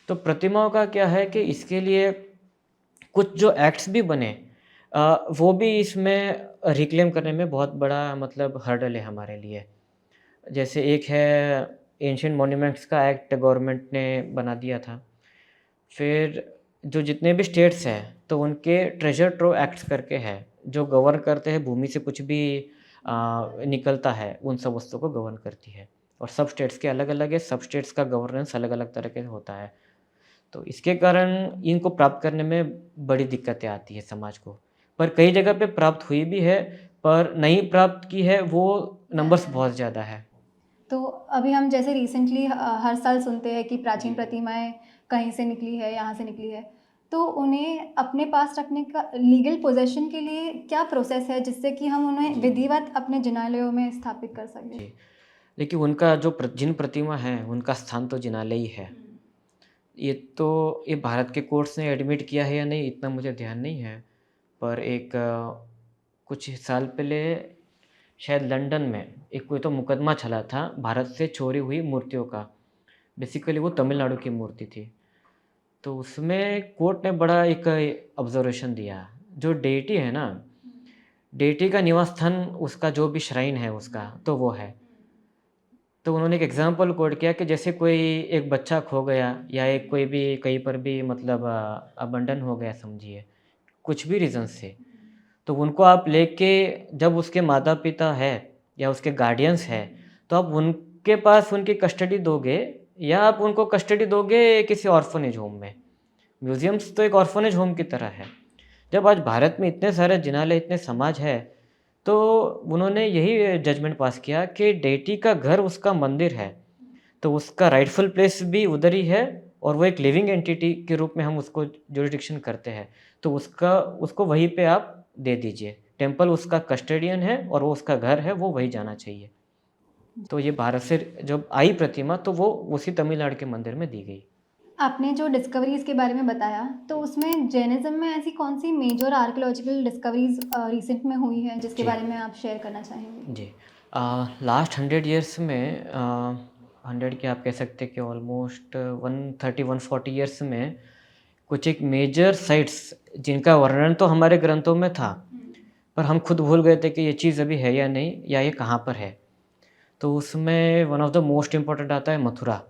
तो प्रतिमाओं का क्या है कि इसके लिए कुछ जो एक्ट्स भी बने वो भी इसमें रिक्लेम करने में बहुत बड़ा मतलब हर्डल है हमारे लिए। जैसे एक है एंशिएंट मॉन्यूमेंट्स का एक्ट गवर्नमेंट ने बना दिया था। फिर जो जितने भी स्टेट्स हैं, तो उनके ट्रेज़र ट्रोव एक्ट्स करके है, जो गवर्न करते हैं भूमि से कुछ भी निकलता है, उन सब वस्तुओं को गवर्न करती है। और सब स्टेट्स के अलग-अलग है, सब स्टेट्स का गवर्नेंस अलग-अलग तरह के होता है। तो इसके कारण इनको प्राप्त करने में बड़ी दिक्कतें आती हैं समाज को। पर कई जगह पे प्राप्त हुई भी है, पर नहीं प्राप्त की है, वो नंबर्स बहुत ज़्यादा है। तो अभी हम जैसे रिसेंटली हर साल सुनते हैं कि प्राचीन जी। प्रतिमाएँ कहीं से निकली है, यहाँ से निकली है। तो उन्हें अपने पास रखने का लीगल पोज़ेशन के लिए क्या प्रोसेस है जिससे कि हम उन्हें जी। विधिवत अपने जिनालयों में स्थापित कर सकें? जी। देखिए उनका जो जिन प्रतिमा है, उनका स्थान तो जिनालय ही है। ये तो ये भारत के कोर्ट्स ने एडमिट किया है या नहीं इतना मुझे ध्यान नहीं है। पर एक कुछ साल पहले शायद लंदन में एक कोई तो मुकदमा चला था भारत से चोरी हुई मूर्तियों का। बेसिकली वो तमिलनाडु की मूर्ति थी। तो उसमें कोर्ट ने बड़ा एक ऑब्ज़र्वेशन दिया। जो डेटी है ना, डेटी का निवास स्थान उसका जो भी श्राइन है उसका, तो वो है। तो उन्होंने एक एग्ज़ाम्पल कोट किया कि जैसे कोई एक बच्चा खो गया या एक कोई भी कहीं पर भी मतलब अबंडन हो गया समझिए, कुछ भी रीज़न से, तो उनको आप लेके जब उसके माता-पिता है या उसके गार्डियंस हैं, तो आप उनके पास उनकी कस्टडी दोगे या आप उनको कस्टडी दोगे किसी ऑर्फ़नेज होम में। म्यूज़ियम्स तो एक ऑर्फ़नेज होम की तरह है। जब आज भारत में इतने सारे जिनालय, इतने समाज है, तो उन्होंने यही जजमेंट पास किया कि डेटी का घर उसका मंदिर है, तो उसका राइटफुल प्लेस भी उधर ही है और वो एक लिविंग एंटिटी के रूप में हम उसको ज्यूरिडिक्शन करते हैं। तो उसको वहीं पे आप दे दीजिए। टेम्पल उसका कस्टोडियन है और वो उसका घर है, वो वहीं जाना चाहिए। तो ये भारत से जब आई प्रतिमा तो वो उसी तमिलनाडु के मंदिर में दी गई। आपने जो डिस्कवरीज़ के बारे में बताया, तो उसमें जैनिज़्म में ऐसी कौन-सी मेजर आर्कियोलॉजिकल डिस्कवरीज़ रिसेंट में हुई हैं, जिसके जी। बारे में आप शेयर करना चाहेंगे? जी। लास्ट 100 ईयर्स में 100 के आप कह सकते हैं कि ऑलमोस्ट 130-140 ईयर्स में कुछ एक मेजर साइट्स जिनका वर्णन तो हमारे ग्रंथों में था, पर हम खुद भूल गए थे कि ये चीज़ अभी है या नहीं, या ये कहाँ पर है। तो उसमें one of the most important आता है मथुरा।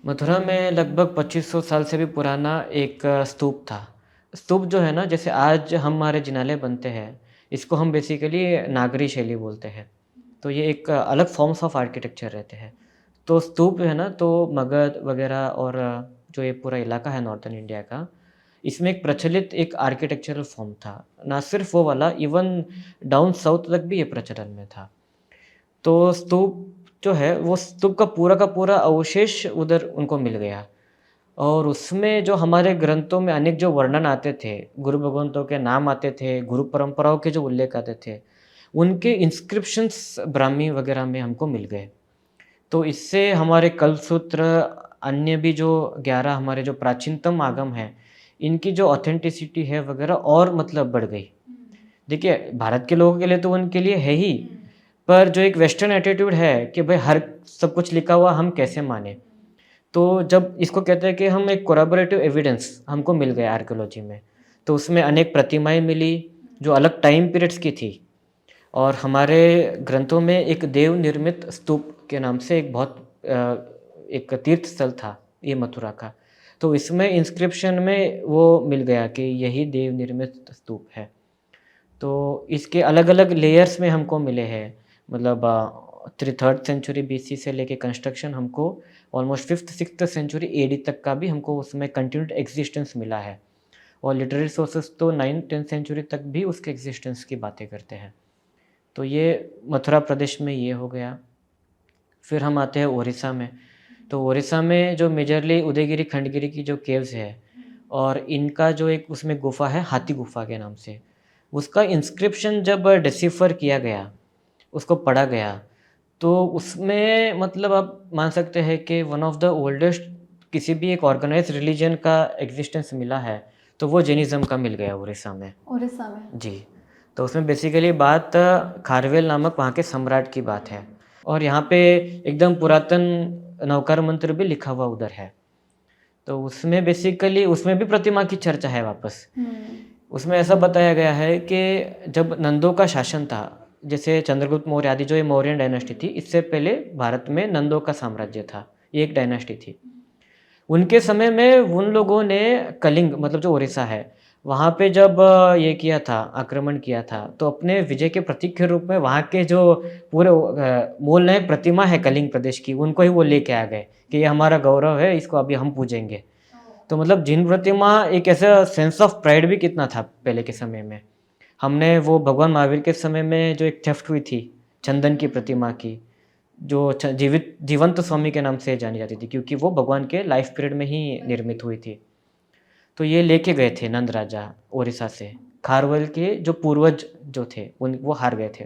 मथुरा में लगभग 2500 साल से भी पुराना एक स्तूप था। स्तूप जो है ना, जैसे आज हमारे जिनालय बनते हैं, इसको हम बेसिकली नागरी शैली बोलते हैं। तो ये एक अलग फॉर्म्स ऑफ आर्किटेक्चर रहते हैं। तो स्तूप जो है ना, तो मगध वगैरह और जो ये पूरा इलाका है नॉर्थर्न इंडिया का, इसमें एक प्रचलित एक आर्किटेक्चरल फॉर्म था। ना सिर्फ वो वाला, इवन डाउन साउथ तक भी ये प्रचलन में था। तो स्तूप जो है, वो स्तूप का पूरा अवशेष उधर उनको मिल गया, और उसमें जो हमारे ग्रंथों में अनेक जो वर्णन आते थे, गुरु भगवंतों के नाम आते थे, गुरु परंपराओं के जो उल्लेख आते थे, उनके इंस्क्रिप्शंस ब्राह्मी वगैरह में हमको मिल गए। तो इससे हमारे कल्पसूत्र, अन्य भी जो 11 हमारे जो प्राचीनतम आगम हैं, इनकी जो ऑथेंटिसिटी है वगैरह और मतलब बढ़ गई। देखिए, भारत के लोगों के लिए तो उनके लिए है ही, पर जो एक वेस्टर्न एटीट्यूड है कि भाई हर सब कुछ लिखा हुआ हम कैसे माने, तो जब इसको कहते हैं कि हम एक कोरैबोरेटिव एविडेंस हमको मिल गया आर्कियोलॉजी में, तो उसमें अनेक प्रतिमाएं मिली जो अलग टाइम पीरियड्स की थी। और हमारे ग्रंथों में एक देव निर्मित स्तूप के नाम से एक बहुत एक तीर्थ स्थल था ये मथुरा का। तो इसमें इंस्क्रिप्शन में वो मिल गया कि यही देव निर्मित स्तूप है। तो इसके अलग अलग लेयर्स में हमको मिले हैं, मतलब 3rd सेंचुरी BC से लेके कंस्ट्रक्शन हमको ऑलमोस्ट 5th-6th सेंचुरी AD तक का भी हमको उसमें कंटिन्यूड एग्जिस्टेंस मिला है। और लिटरेरी सोर्सेस तो 9th-10th सेंचुरी तक भी उसके एग्जिस्टेंस की बातें करते हैं। तो ये मथुरा प्रदेश में ये हो गया। फिर हम आते हैं उड़ीसा में। तो उड़ीसा में जो मेजरली उदयगिरी खंडगिरी की जो केव्स है, और इनका जो एक उसमें गुफा है हाथी गुफा के नाम से, उसका इंस्क्रिप्शन जब डिसिफर किया गया, उसको पढ़ा गया, तो उसमें मतलब आप मान सकते हैं कि वन ऑफ द ओल्डेस्ट किसी भी एक ऑर्गेनाइज्ड रिलीजन का एग्जिस्टेंस मिला है, तो वो जैनिज़्म का मिल गया उड़ीसा में। उड़ीसा में। जी। तो उसमें बेसिकली बात खारवेल नामक वहाँ के सम्राट की बात है, और यहाँ पे एकदम पुरातन नवकार मंत्र भी लिखा हुआ उधर है। तो उसमें बेसिकली उसमें भी प्रतिमा की चर्चा है वापस। उसमें ऐसा बताया गया है कि जब नंदों का शासन था, जैसे चंद्रगुप्त मौर्य आदि जो ये मौर्यन डायनेस्टी थी, इससे पहले भारत में नंदों का साम्राज्य था, ये एक डायनेस्टी थी। उनके समय में उन लोगों ने कलिंग मतलब जो उड़ीसा है, वहाँ पे जब ये किया था, आक्रमण किया था, तो अपने विजय के प्रतीक के रूप में वहाँ के जो पूरे मूल नायक प्रतिमा है कलिंग प्रदेश की, उनको ही वो लेके आ गए कि ये हमारा गौरव है, इसको अभी हम पूजेंगे। तो मतलब जिन प्रतिमा एक ऐसा सेंस ऑफ प्राइड भी कितना था पहले के समय में। हमने वो भगवान महावीर के समय में जो एक थेफ्ट हुई थी चंदन की प्रतिमा की, जो जीवंत स्वामी के नाम से जानी जाती थी, क्योंकि वो भगवान के लाइफ पीरियड में ही निर्मित हुई थी। तो ये लेके गए थे नंद राजा ओडिशा से, खारवेल के जो पूर्वज जो थे वो हार गए थे।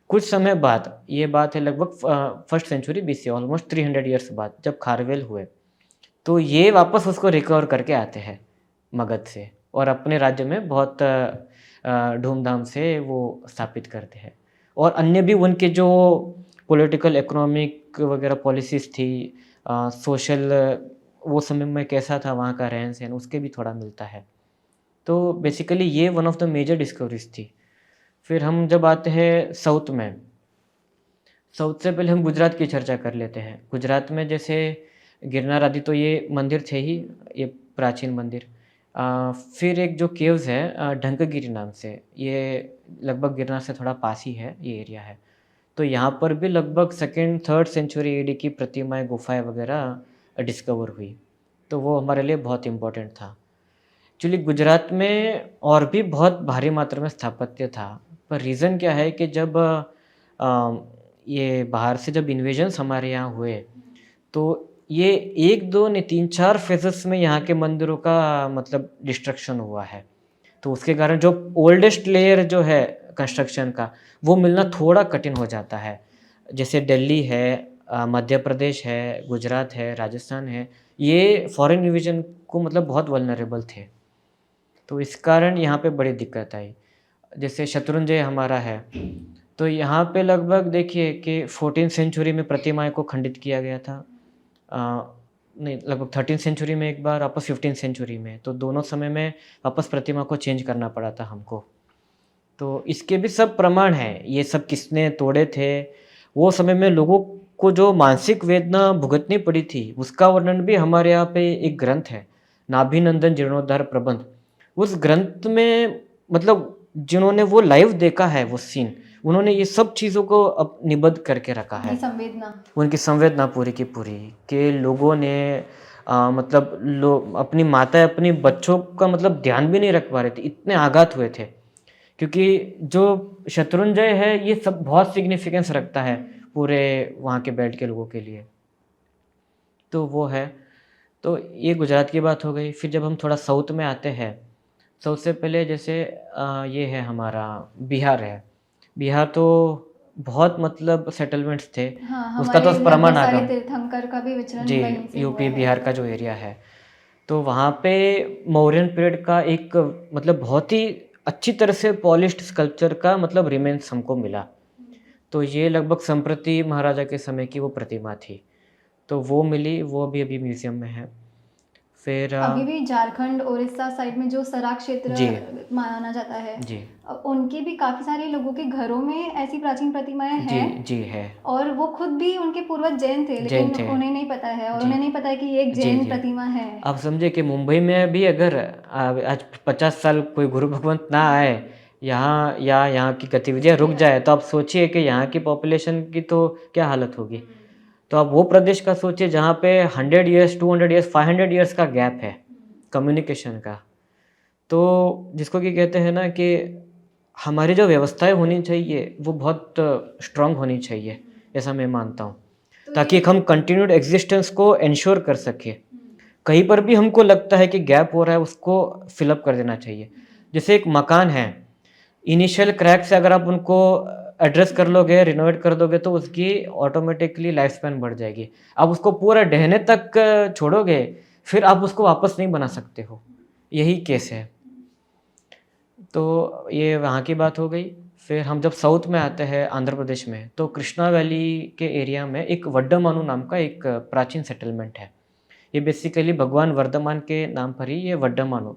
कुछ समय बाद, ये बात है लगभग 1st century BC, almost 300 years बाद, जब खारवेल हुए, तो ये वापस उसको रिकवर करके आते हैं मगध से, और अपने राज्य में बहुत धूमधाम से वो स्थापित करते हैं। और अन्य भी उनके जो पॉलिटिकल इकोनॉमिक वगैरह पॉलिसीज़ थी, सोशल वो समय में कैसा था वहाँ का रहन सहन, उसके भी थोड़ा मिलता है। तो बेसिकली ये one of the major discoveries थी। फिर हम जब आते हैं साउथ में, साउथ से पहले हम गुजरात की चर्चा कर लेते हैं। गुजरात में जैसे गिरनार आदि तो ये मंदिर थे ही, ये प्राचीन मंदिर। फिर एक जो केव्स है ढंकगिरी नाम से, ये लगभग गिरनार से थोड़ा पास ही है ये एरिया है। तो यहाँ पर भी लगभग 2nd-3rd सेंचुरी AD की प्रतिमाएं, गुफाएं वगैरह डिस्कवर हुई। तो वो हमारे लिए बहुत इम्पोर्टेंट था। एक्चुअली गुजरात में और भी बहुत भारी मात्रा में स्थापत्य था, पर रीज़न क्या है कि जब ये बाहर से जब इन्वेजन्स हमारे यहाँ हुए, तो ये 1-2 नहीं 3-4 फेजेस में यहाँ के मंदिरों का मतलब डिस्ट्रक्शन हुआ है। तो उसके कारण जो ओल्डेस्ट लेयर जो है कंस्ट्रक्शन का, वो मिलना थोड़ा कठिन हो जाता है। जैसे दिल्ली है, मध्य प्रदेश है, गुजरात है, राजस्थान है, ये फॉरेन इन्वेजन को मतलब बहुत वल्नरेबल थे। तो इस कारण यहाँ पे बड़ी दिक्कत आई। जैसे शत्रुंजय हमारा है, तो यहाँ पे लगभग देखिए कि 14th सेंचुरी में प्रतिमाएँ को खंडित किया गया था। नहीं, लगभग 13th सेंचुरी में एक बार, वापस 15th सेंचुरी में। तो दोनों समय में वापस प्रतिमा को चेंज करना पड़ा था हमको। तो इसके भी सब प्रमाण हैं, ये सब किसने तोड़े थे। वो समय में लोगों को जो मानसिक वेदना भुगतनी पड़ी थी, उसका वर्णन भी हमारे यहाँ पे एक ग्रंथ है, नाभिनंदन जीर्णोद्धार प्रबंध। उस ग्रंथ में मतलब जिन्होंने वो लाइव देखा है वो सीन, उन्होंने ये सब चीज़ों को अब निबद्ध करके रखा है। उनकी संवेदना पूरी की पूरी कि लोगों ने मतलब अपनी माता अपनी बच्चों का मतलब ध्यान भी नहीं रख पा रहे थे, इतने आघात हुए थे। क्योंकि जो शत्रुंजय है ये सब बहुत सिग्निफिकेंस रखता है पूरे वहाँ के बेल्ट के लोगों के लिए। तो वो है, तो ये गुजरात की बात हो गई। फिर जब हम थोड़ा साउथ में आते हैं, सबसे पहले जैसे ये है हमारा बिहार है। बिहार तो बहुत मतलब सेटलमेंट्स थे। हाँ, उसका तो हमारे प्रमाण लगभग आगम सारे तीर्थंकर का भी विचरण जी, वहीं से हुआ यूपी है। बिहार का जो एरिया है, तो वहाँ पे मौर्यन पीरियड का एक मतलब बहुत ही अच्छी तरह से पॉलिश्ड स्कल्पचर का मतलब रिमेन्स हमको मिला। तो ये लगभग संप्रति महाराजा के समय की वो प्रतिमा थी। तो वो मिली, वो भी अभी म्यूज़ियम में है। फिर अभी भी झारखंड उड़ीसा साइड में जो सराक क्षेत्र जी माना जाता है, जी उनके भी काफ़ी सारे लोगों के घरों में ऐसी प्राचीन प्रतिमाएं जी हैं। जी है। और वो खुद भी उनके पूर्वज जैन थे, जैन लेकिन थे। उन्हें नहीं पता है, और जी उन्हें नहीं पता है कि ये एक जी जैन जी प्रतिमा है। आप समझे कि मुंबई में भी अगर आज 50 साल कोई गुरु भगवंत ना आए यहाँ, या यहाँ की गतिविधियाँ रुक जाए, तो आप सोचिए कि यहाँ की पॉपुलेशन की तो क्या हालत होगी। तो आप वो प्रदेश का सोचिए जहाँ पे 100 ईयर्स 200 ईयर्स 500 ईयर्स का गैप है कम्युनिकेशन का। तो जिसको कि कहते हैं ना कि हमारी जो व्यवस्थाएं होनी चाहिए वो बहुत स्ट्रांग होनी चाहिए, ऐसा मैं मानता हूँ, ताकि हम कंटिन्यूड एग्जिस्टेंस को इंश्योर कर सके। कहीं पर भी हमको लगता है कि गैप हो रहा है, उसको फिलअप कर देना चाहिए। जैसे एक मकान है, इनिशियल क्रैक से अगर आप उनको एड्रेस कर लोगे, रिनोवेट कर दोगे, तो उसकी ऑटोमेटिकली लाइफ स्पैन बढ़ जाएगी। आप उसको पूरा ढहने तक छोड़ोगे, फिर आप उसको वापस नहीं बना सकते हो। यही केस है। तो ये वहाँ की बात हो गई। फिर हम जब साउथ में आते हैं आंध्र प्रदेश में, तो कृष्णा वैली के एरिया में एक वड्डमानु नाम का एक प्राचीन सेटलमेंट है। ये बेसिकली भगवान वर्धमान के नाम पर ही ये वड्डमानु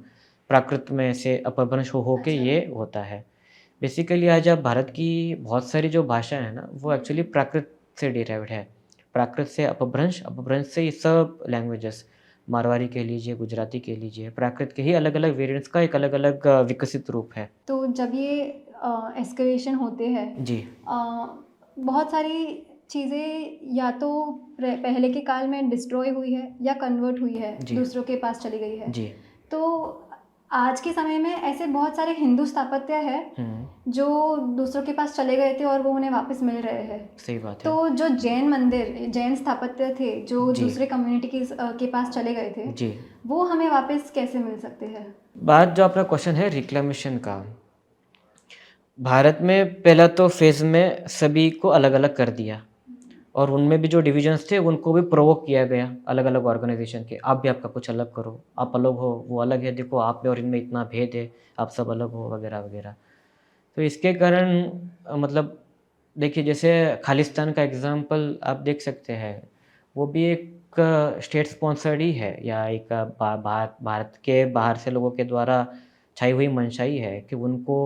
प्राकृत में से अपभ्रंश हो के ये होता है। बेसिकली आज आप भारत की बहुत सारी जो भाषा है ना, वो एक्चुअली प्राकृत से डिराइव्ड है। प्राकृत से अपभ्रंश, अपभ्रंश से ये सब लैंग्वेजेस, मारवाड़ी कह लीजिए, गुजराती कह लीजिए, प्राकृत के ही अलग अलग वेरिएंट्स का एक अलग अलग विकसित रूप है। तो जब ये एस्केलेशन होते हैं जी बहुत सारी चीज़ें या तो पहले के काल में डिस्ट्रॉय हुई है या कन्वर्ट हुई है, जी। दूसरों के पास चली गई है। जी तो आज के समय में ऐसे बहुत सारे हिंदू स्थापत्य है जो दूसरों के पास चले गए थे और वो उन्हें वापस मिल रहे हैं। सही बात है। तो जो जैन मंदिर, जैन स्थापत्य थे जो जी। दूसरे कम्युनिटी के पास चले गए थे, जी, वो हमें वापस कैसे मिल सकते हैं? बात जो आपका क्वेश्चन है रिक्लेमेशन का, भारत में पहला तो फेज़ में सभी को अलग अलग कर दिया, और उनमें भी जो डिविजन्स थे उनको भी प्रोवोक किया गया अलग अलग ऑर्गेनाइजेशन के, आप भी आपका कुछ अलग करो, आप अलग हो वो अलग है, देखो आप में और इनमें इतना भेद है, आप सब अलग हो, वगैरह वगैरह। तो इसके कारण मतलब देखिए, जैसे खालिस्तान का एग्जांपल आप देख सकते हैं, वो भी एक स्टेट स्पॉन्सर्ड ही है, या एक भारत के बाहर से लोगों के द्वारा छाई हुई मंशाई है कि उनको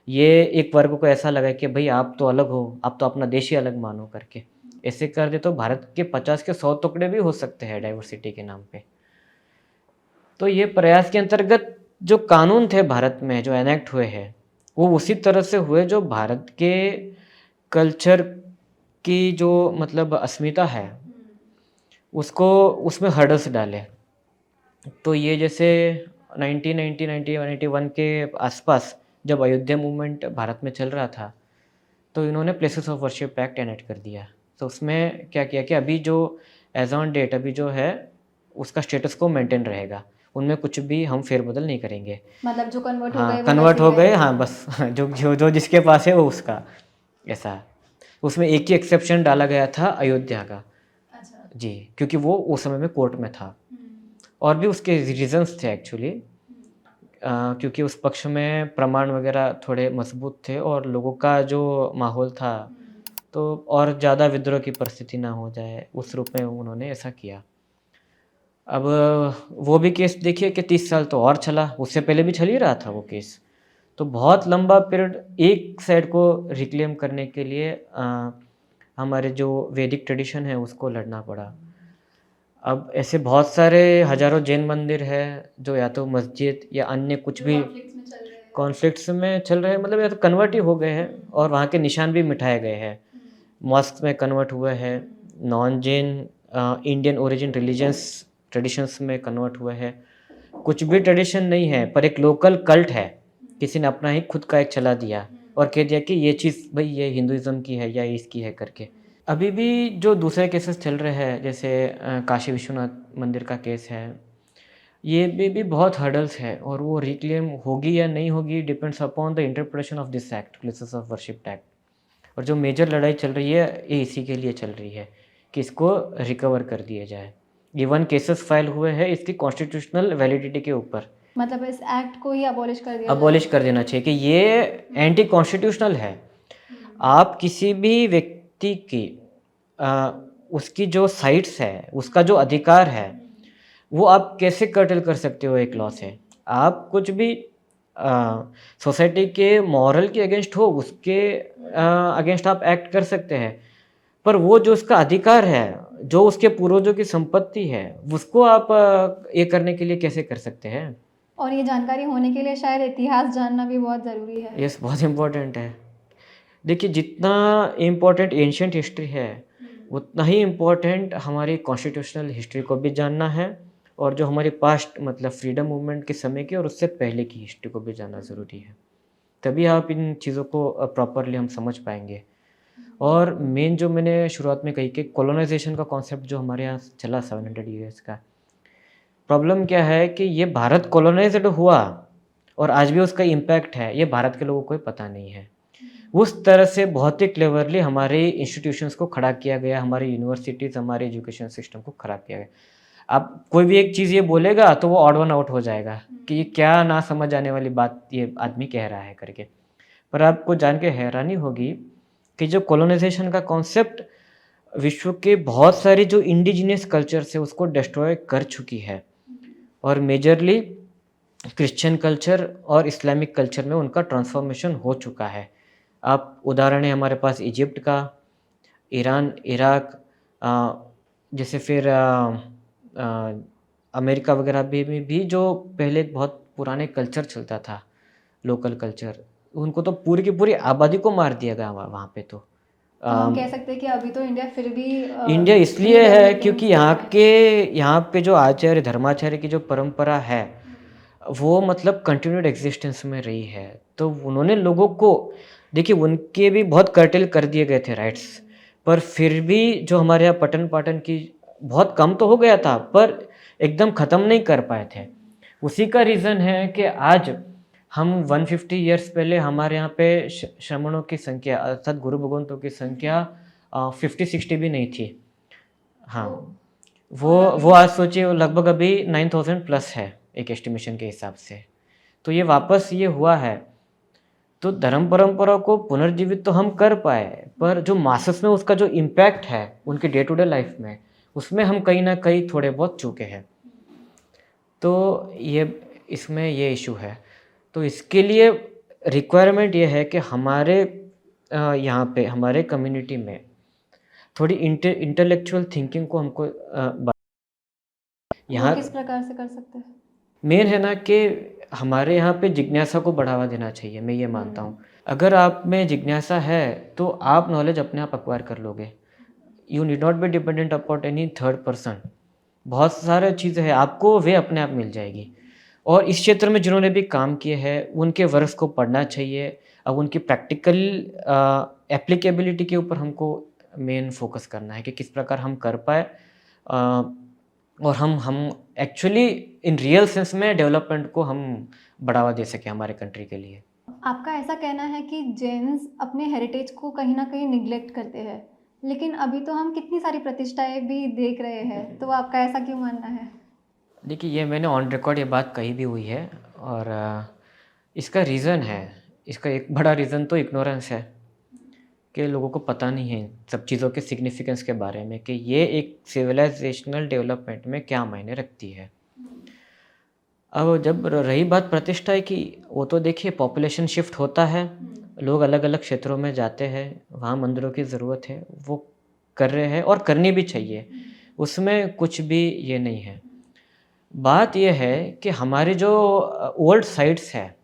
ये एक वर्ग को ऐसा लगा कि भाई आप तो अलग हो, आप तो अपना देश ही अलग मानो करके। ऐसे कर दे तो भारत के 50 के 100 टुकड़े भी हो सकते हैं डाइवर्सिटी के नाम पे। तो ये प्रयास के अंतर्गत जो कानून थे भारत में जो एनेक्ट हुए हैं, वो उसी तरह से हुए जो भारत के कल्चर की जो मतलब अस्मिता है उसको उसमें हर्डल्स डाले। तो ये जैसे 1990 1991 के आसपास जब अयोध्या मूवमेंट भारत में चल रहा था, तो इन्होंने places of worship act enact कर दिया। तो उसमें क्या किया कि अभी जो एज ऑन डेट अभी जो है उसका स्टेटस को मेंटेन रहेगा, उनमें कुछ भी हम फेरबदल नहीं करेंगे। मतलब जो कन्वर्ट हो हाँ, गए वो कन्वर्ट वैसे हो ही गए, रहेंगे। हाँ बस जो जिसके पास है वो उसका, ऐसा। उसमें एक ही एक्सेप्शन डाला गया था अयोध्या का। अच्छा। जी, क्योंकि वो उस समय में कोर्ट में था, और भी उसके रीजंस थे एक्चुअली। क्योंकि उस पक्ष में प्रमाण वगैरह थोड़े मजबूत थे और लोगों का जो माहौल था, तो और ज़्यादा विद्रोह की परिस्थिति ना हो जाए, उस रूप में उन्होंने ऐसा किया। अब वो भी केस देखिए कि 30 साल तो और चला, उससे पहले भी चल ही रहा था वो केस। तो बहुत लंबा पीरियड एक साइड को रिक्लेम करने के लिए हमारे जो वैदिक ट्रेडिशन है उसको लड़ना पड़ा। अब ऐसे बहुत सारे हज़ारों जैन मंदिर हैं जो या तो मस्जिद या अन्य कुछ भी कॉन्फ्लिक्ट्स में चल रहे हैं, मतलब या तो कन्वर्ट ही हो गए हैं और वहाँ के निशान भी मिटाए गए हैं। मॉस्क में कन्वर्ट हुए हैं, non Jain Indian origin religions traditions में कन्वर्ट हुए हैं। कुछ भी ट्रेडिशन नहीं है पर एक लोकल कल्ट है, किसी ने अपना ही खुद का एक चला दिया और कह दिया कि ये चीज़ भाई ये हिंदुइज़्म की है या इसकी है करके। अभी भी जो दूसरे केसेस चल रहे हैं जैसे काशी विश्वनाथ मंदिर का केस है, ये भी बहुत हर्डल्स है और वो रिक्लेम होगी या नहीं होगी depends upon the interpretation of this act, places of worship act. और जो मेजर लड़ाई चल रही है ये इसी के लिए चल रही है कि इसको रिकवर कर दिया जाए। इवन केसेस फाइल हुए हैं इसकी कॉन्स्टिट्यूशनल वैलिडिटी के ऊपर। मतलब इस एक्ट को ही अबॉलिश कर दिया अबॉलिश कर देना चाहिए कि ये एंटी कॉन्स्टिट्यूशनल है। आप किसी भी व्यक्ति की उसकी जो साइट्स है, उसका जो अधिकार है, वो आप कैसे कर्टेल कर सकते हो एक लॉ से? आप कुछ भी सोसाइटी के मॉरल के अगेंस्ट हो, उसके अगेंस्ट आप एक्ट कर सकते हैं। पर वो जो उसका अधिकार है, जो उसके पूर्वजों की संपत्ति है, उसको आप ये करने के लिए कैसे कर सकते हैं? और ये जानकारी होने के लिए शायद इतिहास जानना भी बहुत ज़रूरी है। यस, बहुत इम्पोर्टेंट है। देखिए जितना इम्पोर्टेंट एंशिएंट हिस्ट्री है, उतना ही इम्पोर्टेंट हमारी कॉन्स्टिट्यूशनल हिस्ट्री को भी जानना है और जो हमारी पास्ट मतलब फ्रीडम मूवमेंट के समय की और उससे पहले की हिस्ट्री को भी जानना ज़रूरी है। तभी आप इन चीज़ों को प्रॉपरली हम समझ पाएंगे। और मेन जो मैंने शुरुआत में कही कि कॉलोनाइजेशन का कॉन्सेप्ट जो हमारे यहाँ चला 700 ईयर्स का, प्रॉब्लम क्या है कि ये भारत कॉलोनाइज्ड हुआ और आज भी उसका इम्पैक्ट है, ये भारत के लोगों को पता नहीं है। उस तरह से बहुत ही क्लेवरली हमारे इंस्टीट्यूशंस को खड़ा किया गया, हमारी यूनिवर्सिटीज़, हमारे एजुकेशन सिस्टम को खड़ा किया गया। अब कोई भी एक चीज़ ये बोलेगा तो वो ऑड वन आउट हो जाएगा कि ये क्या ना समझ आने वाली बात ये आदमी कह रहा है करके। पर आपको जान के हैरानी होगी कि जो कॉलोनाइजेशन का कॉन्सेप्ट विश्व के बहुत सारी जो इंडिजिनियस कल्चर्स है उसको डिस्ट्रॉय कर चुकी है और मेजरली क्रिश्चियन कल्चर और इस्लामिक कल्चर में उनका ट्रांसफॉर्मेशन हो चुका है। आप उदाहरण है हमारे पास इजिप्ट का, ईरान, इराक, जैसे फिर अमेरिका वगैरह में भी जो पहले एक बहुत पुराने कल्चर चलता था, लोकल कल्चर, उनको तो पूरी की पूरी आबादी को मार दिया गया वहाँ पे। तो हम कह सकते हैं कि अभी तो इंडिया फिर भी इंडिया इसलिए है क्योंकि यहाँ पे जो आचार्य धर्माचार्य की जो परंपरा है वो मतलब कंटिन्यूड एग्जिस्टेंस में रही है। तो उन्होंने लोगों को, देखिए उनके भी बहुत कर्टेल कर दिए गए थे राइट्स, पर फिर भी जो हमारे यहाँ पठन पाठन की बहुत कम तो हो गया था पर एकदम ख़त्म नहीं कर पाए थे। उसी का रीज़न है कि आज हम 150 ईयर्स पहले हमारे यहाँ पे श्रमणों की संख्या अर्थात गुरु भगवंतों की संख्या 50-60 भी नहीं थी। हाँ, वो आज सोचिए वो लगभग अभी 9000 प्लस है एक एस्टिमेशन के हिसाब से। तो ये वापस ये हुआ है। तो धर्म परंपरा को पुनर्जीवित तो हम कर पाए पर जो मासेस में उसका जो इम्पैक्ट है उनके डे टू डे लाइफ में, उसमें हम कहीं ना कहीं थोड़े बहुत चूके हैं। तो ये इसमें ये इशू है। तो इसके लिए रिक्वायरमेंट ये है कि हमारे यहाँ पे हमारे कम्युनिटी में थोड़ी इंटेलेक्चुअल थिंकिंग को हमको यहाँ किस प्रकार से कर सकते हैं? मेन है ना कि हमारे यहाँ पे जिज्ञासा को बढ़ावा देना चाहिए। मैं ये मानता हूँ अगर आप में जिज्ञासा है तो आप नॉलेज अपने आप एक्वायर कर लोगे। You need not be dependent upon any third person. बहुत सारे चीज़ें हैं आपको वे अपने आप मिल जाएगी। और इस क्षेत्र में जिन्होंने भी काम किए हैं उनके वर्क्स को पढ़ना चाहिए। अब उनकी प्रैक्टिकल एप्लीकेबिलिटी के ऊपर हमको मेन फोकस करना है कि किस प्रकार हम कर पाए और हम एक्चुअली इन रियल सेंस में डेवलपमेंट को हम बढ़ावा दे सके हमारे कंट्री के लिए। आपका ऐसा कहना है कि जैन्स अपने हेरिटेज को कहीं ना कहीं निग्लेक्ट करते हैं, लेकिन अभी तो हम कितनी सारी प्रतिष्ठाएं भी देख रहे हैं, तो आपका ऐसा क्यों मानना है? देखिए ये मैंने ऑन रिकॉर्ड ये बात कही भी हुई है और इसका रीज़न है, इसका एक बड़ा रीज़न तो इग्नोरेंस है कि लोगों को पता नहीं है सब चीज़ों के सिग्निफिकेंस के बारे में कि ये एक सिविलाइजेशनल डेवलपमेंट में क्या मायने रखती है। अब जब रही बात प्रतिष्ठा की, वो तो देखिए पॉपुलेशन शिफ्ट होता है, लोग अलग-अलग क्षेत्रों में जाते हैं, वहाँ मंदिरों की ज़रूरत है, वो कर रहे हैं और करनी भी चाहिए, उसमें कुछ भी ये नहीं है। बात ये है कि हमारी जो ओल्ड साइट्स है,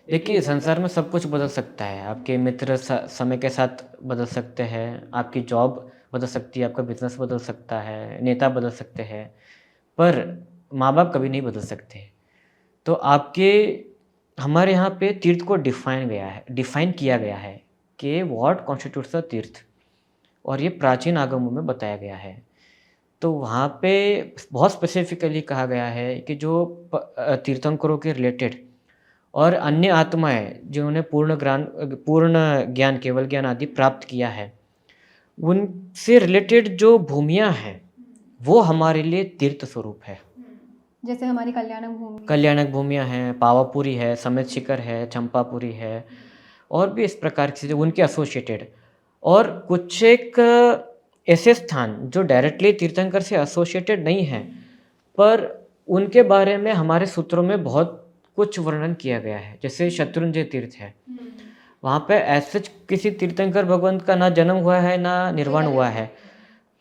देखिए संसार में सब कुछ बदल सकता है, आपके मित्र समय के साथ बदल सकते हैं, आपकी जॉब बदल सकती है, आपका बिज़नेस बदल सकता है, नेता बदल सकते हैं, पर माँ-बाप कभी नहीं बदल सकते। तो आपके हमारे यहाँ पे तीर्थ को डिफाइन किया गया है कि व्हाट कॉन्स्टिट्यूट्स अ तीर्थ, और ये प्राचीन आगमों में बताया गया है। तो वहाँ पे बहुत स्पेसिफिकली कहा गया है कि जो तीर्थंकरों के रिलेटेड और अन्य आत्माएँ जिन्होंने पूर्ण ज्ञान, केवल ज्ञान आदि प्राप्त किया है, उनसे रिलेटेड जो भूमियाँ हैं, वो हमारे लिए तीर्थ स्वरूप है। जैसे हमारी कल्याणक भूमि। कल्याणक भूमियाँ हैं, पावापुरी है, समेत शिखर है, चंपापुरी है, और भी इस प्रकार की चीज़ें उनके एसोसिएटेड, और कुछ एक ऐसे स्थान जो डायरेक्टली तीर्थंकर से एसोसिएटेड नहीं हैं, पर उनके बारे में हमारे सूत्रों में बहुत कुछ वर्णन किया गया है। जैसे शत्रुंजय तीर्थ है, वहाँ पे एज़ सच किसी तीर्थंकर भगवंत का ना जन्म हुआ है, ना निर्वाण हुआ है,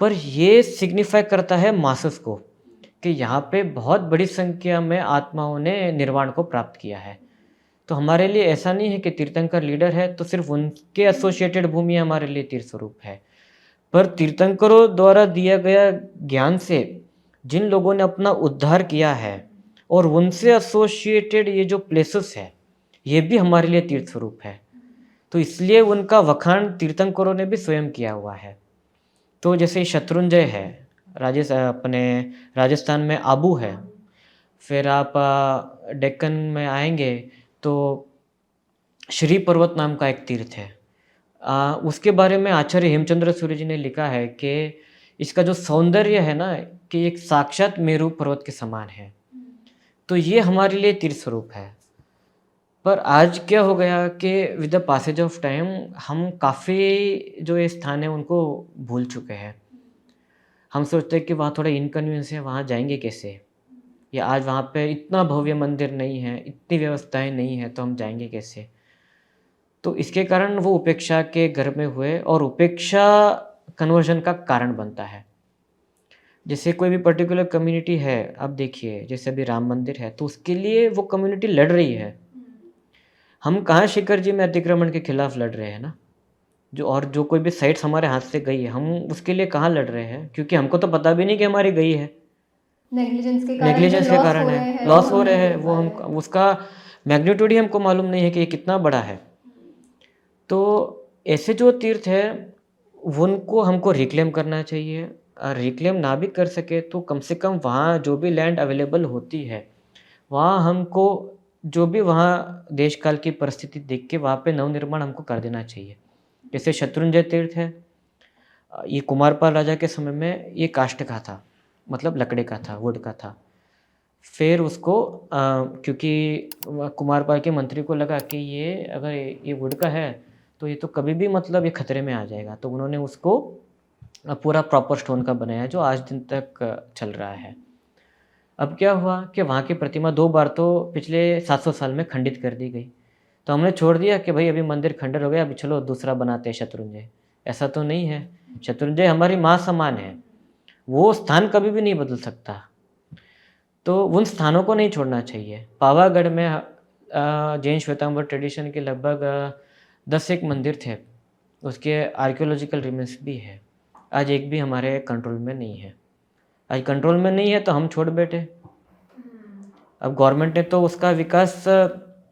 पर ये सिग्निफ़ाई करता है मासेस को कि यहाँ पे बहुत बड़ी संख्या में आत्माओं ने निर्वाण को प्राप्त किया है। तो हमारे लिए ऐसा नहीं है कि तीर्थंकर लीडर है तो सिर्फ उनके एसोसिएटेड भूमि हमारे लिए तीर्थ स्वरूप है, पर तीर्थंकरों द्वारा दिया गया ज्ञान से जिन लोगों ने अपना उद्धार किया है और उनसे एसोसिएटेड ये जो प्लेसेस है, ये भी हमारे लिए तीर्थ स्वरूप है। तो इसलिए उनका वखान तीर्थंकरों ने भी स्वयं किया हुआ है। तो जैसे शत्रुंजय है, अपने राजस्थान में आबू है, फिर आप डेक्कन में आएंगे तो श्री पर्वत नाम का एक तीर्थ है। उसके बारे में आचार्य हेमचंद्र सूर्य जी ने लिखा है कि इसका जो सौंदर्य है ना, कि एक साक्षात मेरू पर्वत के समान है। तो ये हमारे लिए तीर्थ स्वरूप है। पर आज क्या हो गया कि with the passage of time हम काफ़ी जो ये स्थान है उनको भूल चुके हैं। हम सोचते हैं कि वहाँ थोड़ा इनकन्वीनियंस है, वहाँ जाएंगे कैसे, या आज वहाँ पे इतना भव्य मंदिर नहीं है, इतनी व्यवस्थाएं नहीं है, तो हम जाएंगे कैसे। तो इसके कारण वो उपेक्षा के घर में हुए, और उपेक्षा कन्वर्जन का कारण बनता है। जैसे कोई भी पर्टिकुलर कम्युनिटी है, अब देखिए जैसे अभी राम मंदिर है, तो उसके लिए वो कम्युनिटी लड़ रही है। हम कहाँ शिखर जी में अतिक्रमण के खिलाफ लड़ रहे हैं ना, जो कोई भी साइट्स हमारे हाथ से गई है, हम उसके लिए कहाँ लड़ रहे हैं, क्योंकि हमको तो पता भी नहीं कि हमारी गई है। नेग्लिजेंस के कारण है, लॉस हो रहे हैं, वो हम उसका मैग्नीट्यूड ही हमको मालूम नहीं है कि ये कितना बड़ा है। तो ऐसे जो तीर्थ है उनको हमको रिक्लेम करना चाहिए, और रिक्लेम ना भी कर सके तो कम से कम वहाँ जो भी लैंड अवेलेबल होती है, वहाँ हमको जो भी वहाँ देश काल की परिस्थिति देख के वहाँ पे नवनिर्माण हमको कर देना चाहिए। जैसे शत्रुंजय तीर्थ है, ये कुमारपाल राजा के समय में ये काष्ठ का था, मतलब लकड़े का था, वुड का था। फिर उसको क्योंकि कुमारपाल के मंत्री को लगा कि ये अगर ये वुड का है तो ये तो कभी भी मतलब ये खतरे में आ जाएगा, तो उन्होंने उसको पूरा प्रॉपर स्टोन का बनाया जो आज दिन तक चल रहा है। अब क्या हुआ कि वहाँ की प्रतिमा 2 बार तो पिछले 700 साल में खंडित कर दी गई, तो हमने छोड़ दिया कि भाई अभी मंदिर खंडर हो गया, अभी चलो दूसरा बनाते हैं शत्रुंजय। ऐसा तो नहीं है, शत्रुंजय हमारी माँ समान है, वो स्थान कभी भी नहीं बदल सकता, तो उन स्थानों को नहीं छोड़ना चाहिए। पावागढ़ में जैन श्वेतांबर ट्रेडिशन के लगभग 10 एक मंदिर थे, उसके आर्कियोलॉजिकल रिमेन्स भी है, आज एक भी हमारे कंट्रोल में नहीं है। आज कंट्रोल में नहीं है तो हम छोड़ बैठे। अब गवर्नमेंट ने तो उसका विकास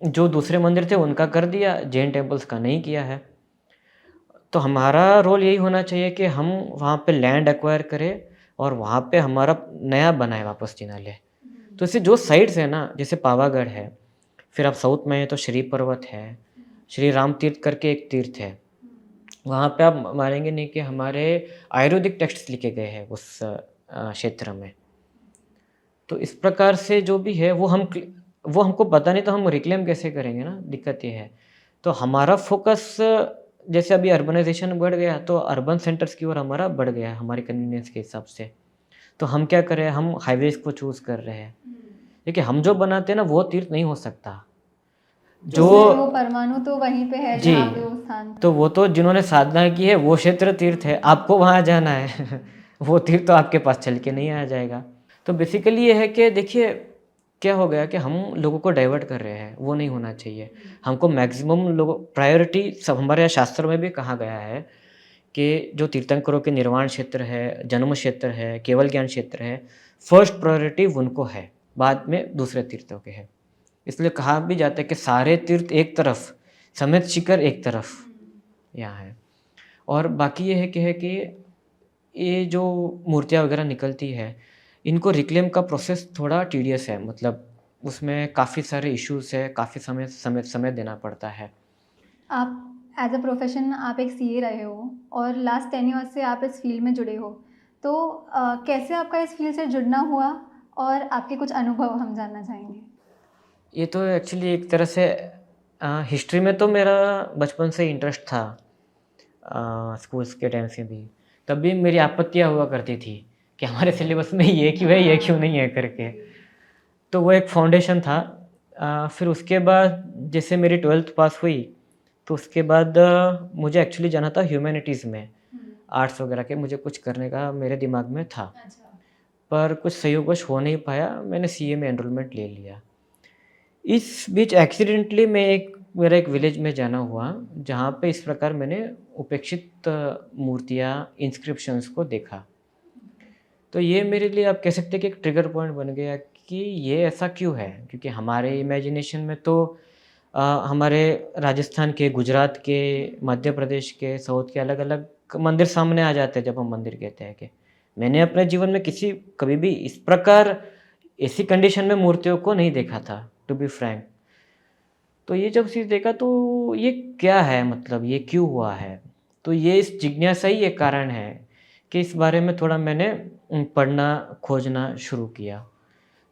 जो दूसरे मंदिर थे उनका कर दिया, जैन टेम्पल्स का नहीं किया है। तो हमारा रोल यही होना चाहिए कि हम वहाँ पे लैंड एक्वायर करें और वहाँ पे हमारा नया बनाए वापस जिनालय। तो इससे जो साइट्स है ना, जैसे पावागढ़ है, फिर आप साउथ में हैं तो श्री पर्वत है, श्री राम तीर्थ करके एक तीर्थ है, वहाँ पे आप मानेंगे नहीं कि हमारे आयुर्वेदिक टेक्स्ट लिखे गए हैं उस क्षेत्र में। तो इस प्रकार से जो भी है वो हम वो हमको पता नहीं तो हम रिक्लेम कैसे करेंगे ना, दिक्कत ये है। तो हमारा फ़ोकस जैसे अभी अर्बनाइज़ेशन बढ़ गया तो अर्बन सेंटर्स की ओर हमारा बढ़ गया है हमारी कन्वीनियंस के हिसाब से। तो हम क्या कर रहे हैं, हम हाईवेज़ को चूज़ कर रहे हैं। देखिए हम जो बनाते हैं ना वो तीर्थ नहीं हो सकता। जो जैसे वो परमाणु तो वहीं पे है जी, जहाँ पे वो स्थान तो वो तो जिन्होंने साधना की है वो क्षेत्र तीर्थ है, आपको वहाँ जाना है। वो तीर्थ तो आपके पास चल के नहीं आ जाएगा। तो बेसिकली ये है कि देखिए क्या हो गया कि हम लोगों को डाइवर्ट कर रहे हैं, वो नहीं होना चाहिए। हमको मैक्सिमम लोगों प्रायोरिटी सब हमारे यहाँ शास्त्रों में भी कहा गया है कि जो तीर्थंकरों के निर्वाण क्षेत्र है, जन्म क्षेत्र है, केवल ज्ञान क्षेत्र है, फर्स्ट प्रायोरिटी उनको है, बाद में दूसरे तीर्थों के है। इसलिए कहा भी जाता है कि सारे तीर्थ एक तरफ, समेत शिखर एक तरफ यहाँ है। और बाकी ये है कि ये जो मूर्तियाँ वगैरह निकलती है, इनको रिक्लेम का प्रोसेस थोड़ा टीडियस है, मतलब उसमें काफ़ी सारे इश्यूज़ है, काफ़ी समय देना पड़ता है। आप एज अ प्रोफेशन आप एक सीए रहे हो और लास्ट 10 ईयर्स से आप इस फील्ड में जुड़े हो, तो कैसे आपका इस फील्ड से जुड़ना हुआ और आपके कुछ अनुभव हम जानना चाहेंगे। ये तो एक्चुअली एक तरह से हिस्ट्री में तो मेरा बचपन से इंटरेस्ट था, स्कूल्स के टाइम से भी। तब भी मेरी आपत्तियाँ हुआ करती थी कि हमारे सिलेबस में ये क्यों है, ये क्यों नहीं है करके। तो वो एक फाउंडेशन था। फिर उसके बाद जैसे मेरी 12th पास हुई, तो उसके बाद मुझे एक्चुअली जाना था ह्यूमैनिटीज़ में, आर्ट्स वगैरह के मुझे कुछ करने का मेरे दिमाग में था। पर कुछ संयोगवश हो नहीं पाया, मैंने सीए में एनरोलमेंट ले लिया। इस बीच एक्सीडेंटली मेरा एक विलेज में जाना हुआ, जहाँ पे इस प्रकार मैंने उपेक्षित मूर्तियाँ, इंस्क्रिप्शंस को देखा। तो ये मेरे लिए आप कह सकते हैं कि एक ट्रिगर पॉइंट बन गया कि ये ऐसा क्यों है? क्योंकि हमारे इमेजिनेशन में तो हमारे राजस्थान के, गुजरात के, मध्य प्रदेश के, साउथ के अलग-अलग मंदिर सामने आ जाते हैं जब हम मंदिर कहते हैं कि। मैंने अपने जीवन में कभी भी इस प्रकार ऐसी कंडीशन में मूर्तियों को नहीं देखा था, टू बी फ्रैंक। तो ये जब चीज़ देखा तो ये क्या है, मतलब ये क्यों हुआ है? तो ये इस जिज्ञासा ही एक कारण है कि इस बारे में थोड़ा मैंने पढ़ना, खोजना शुरू किया।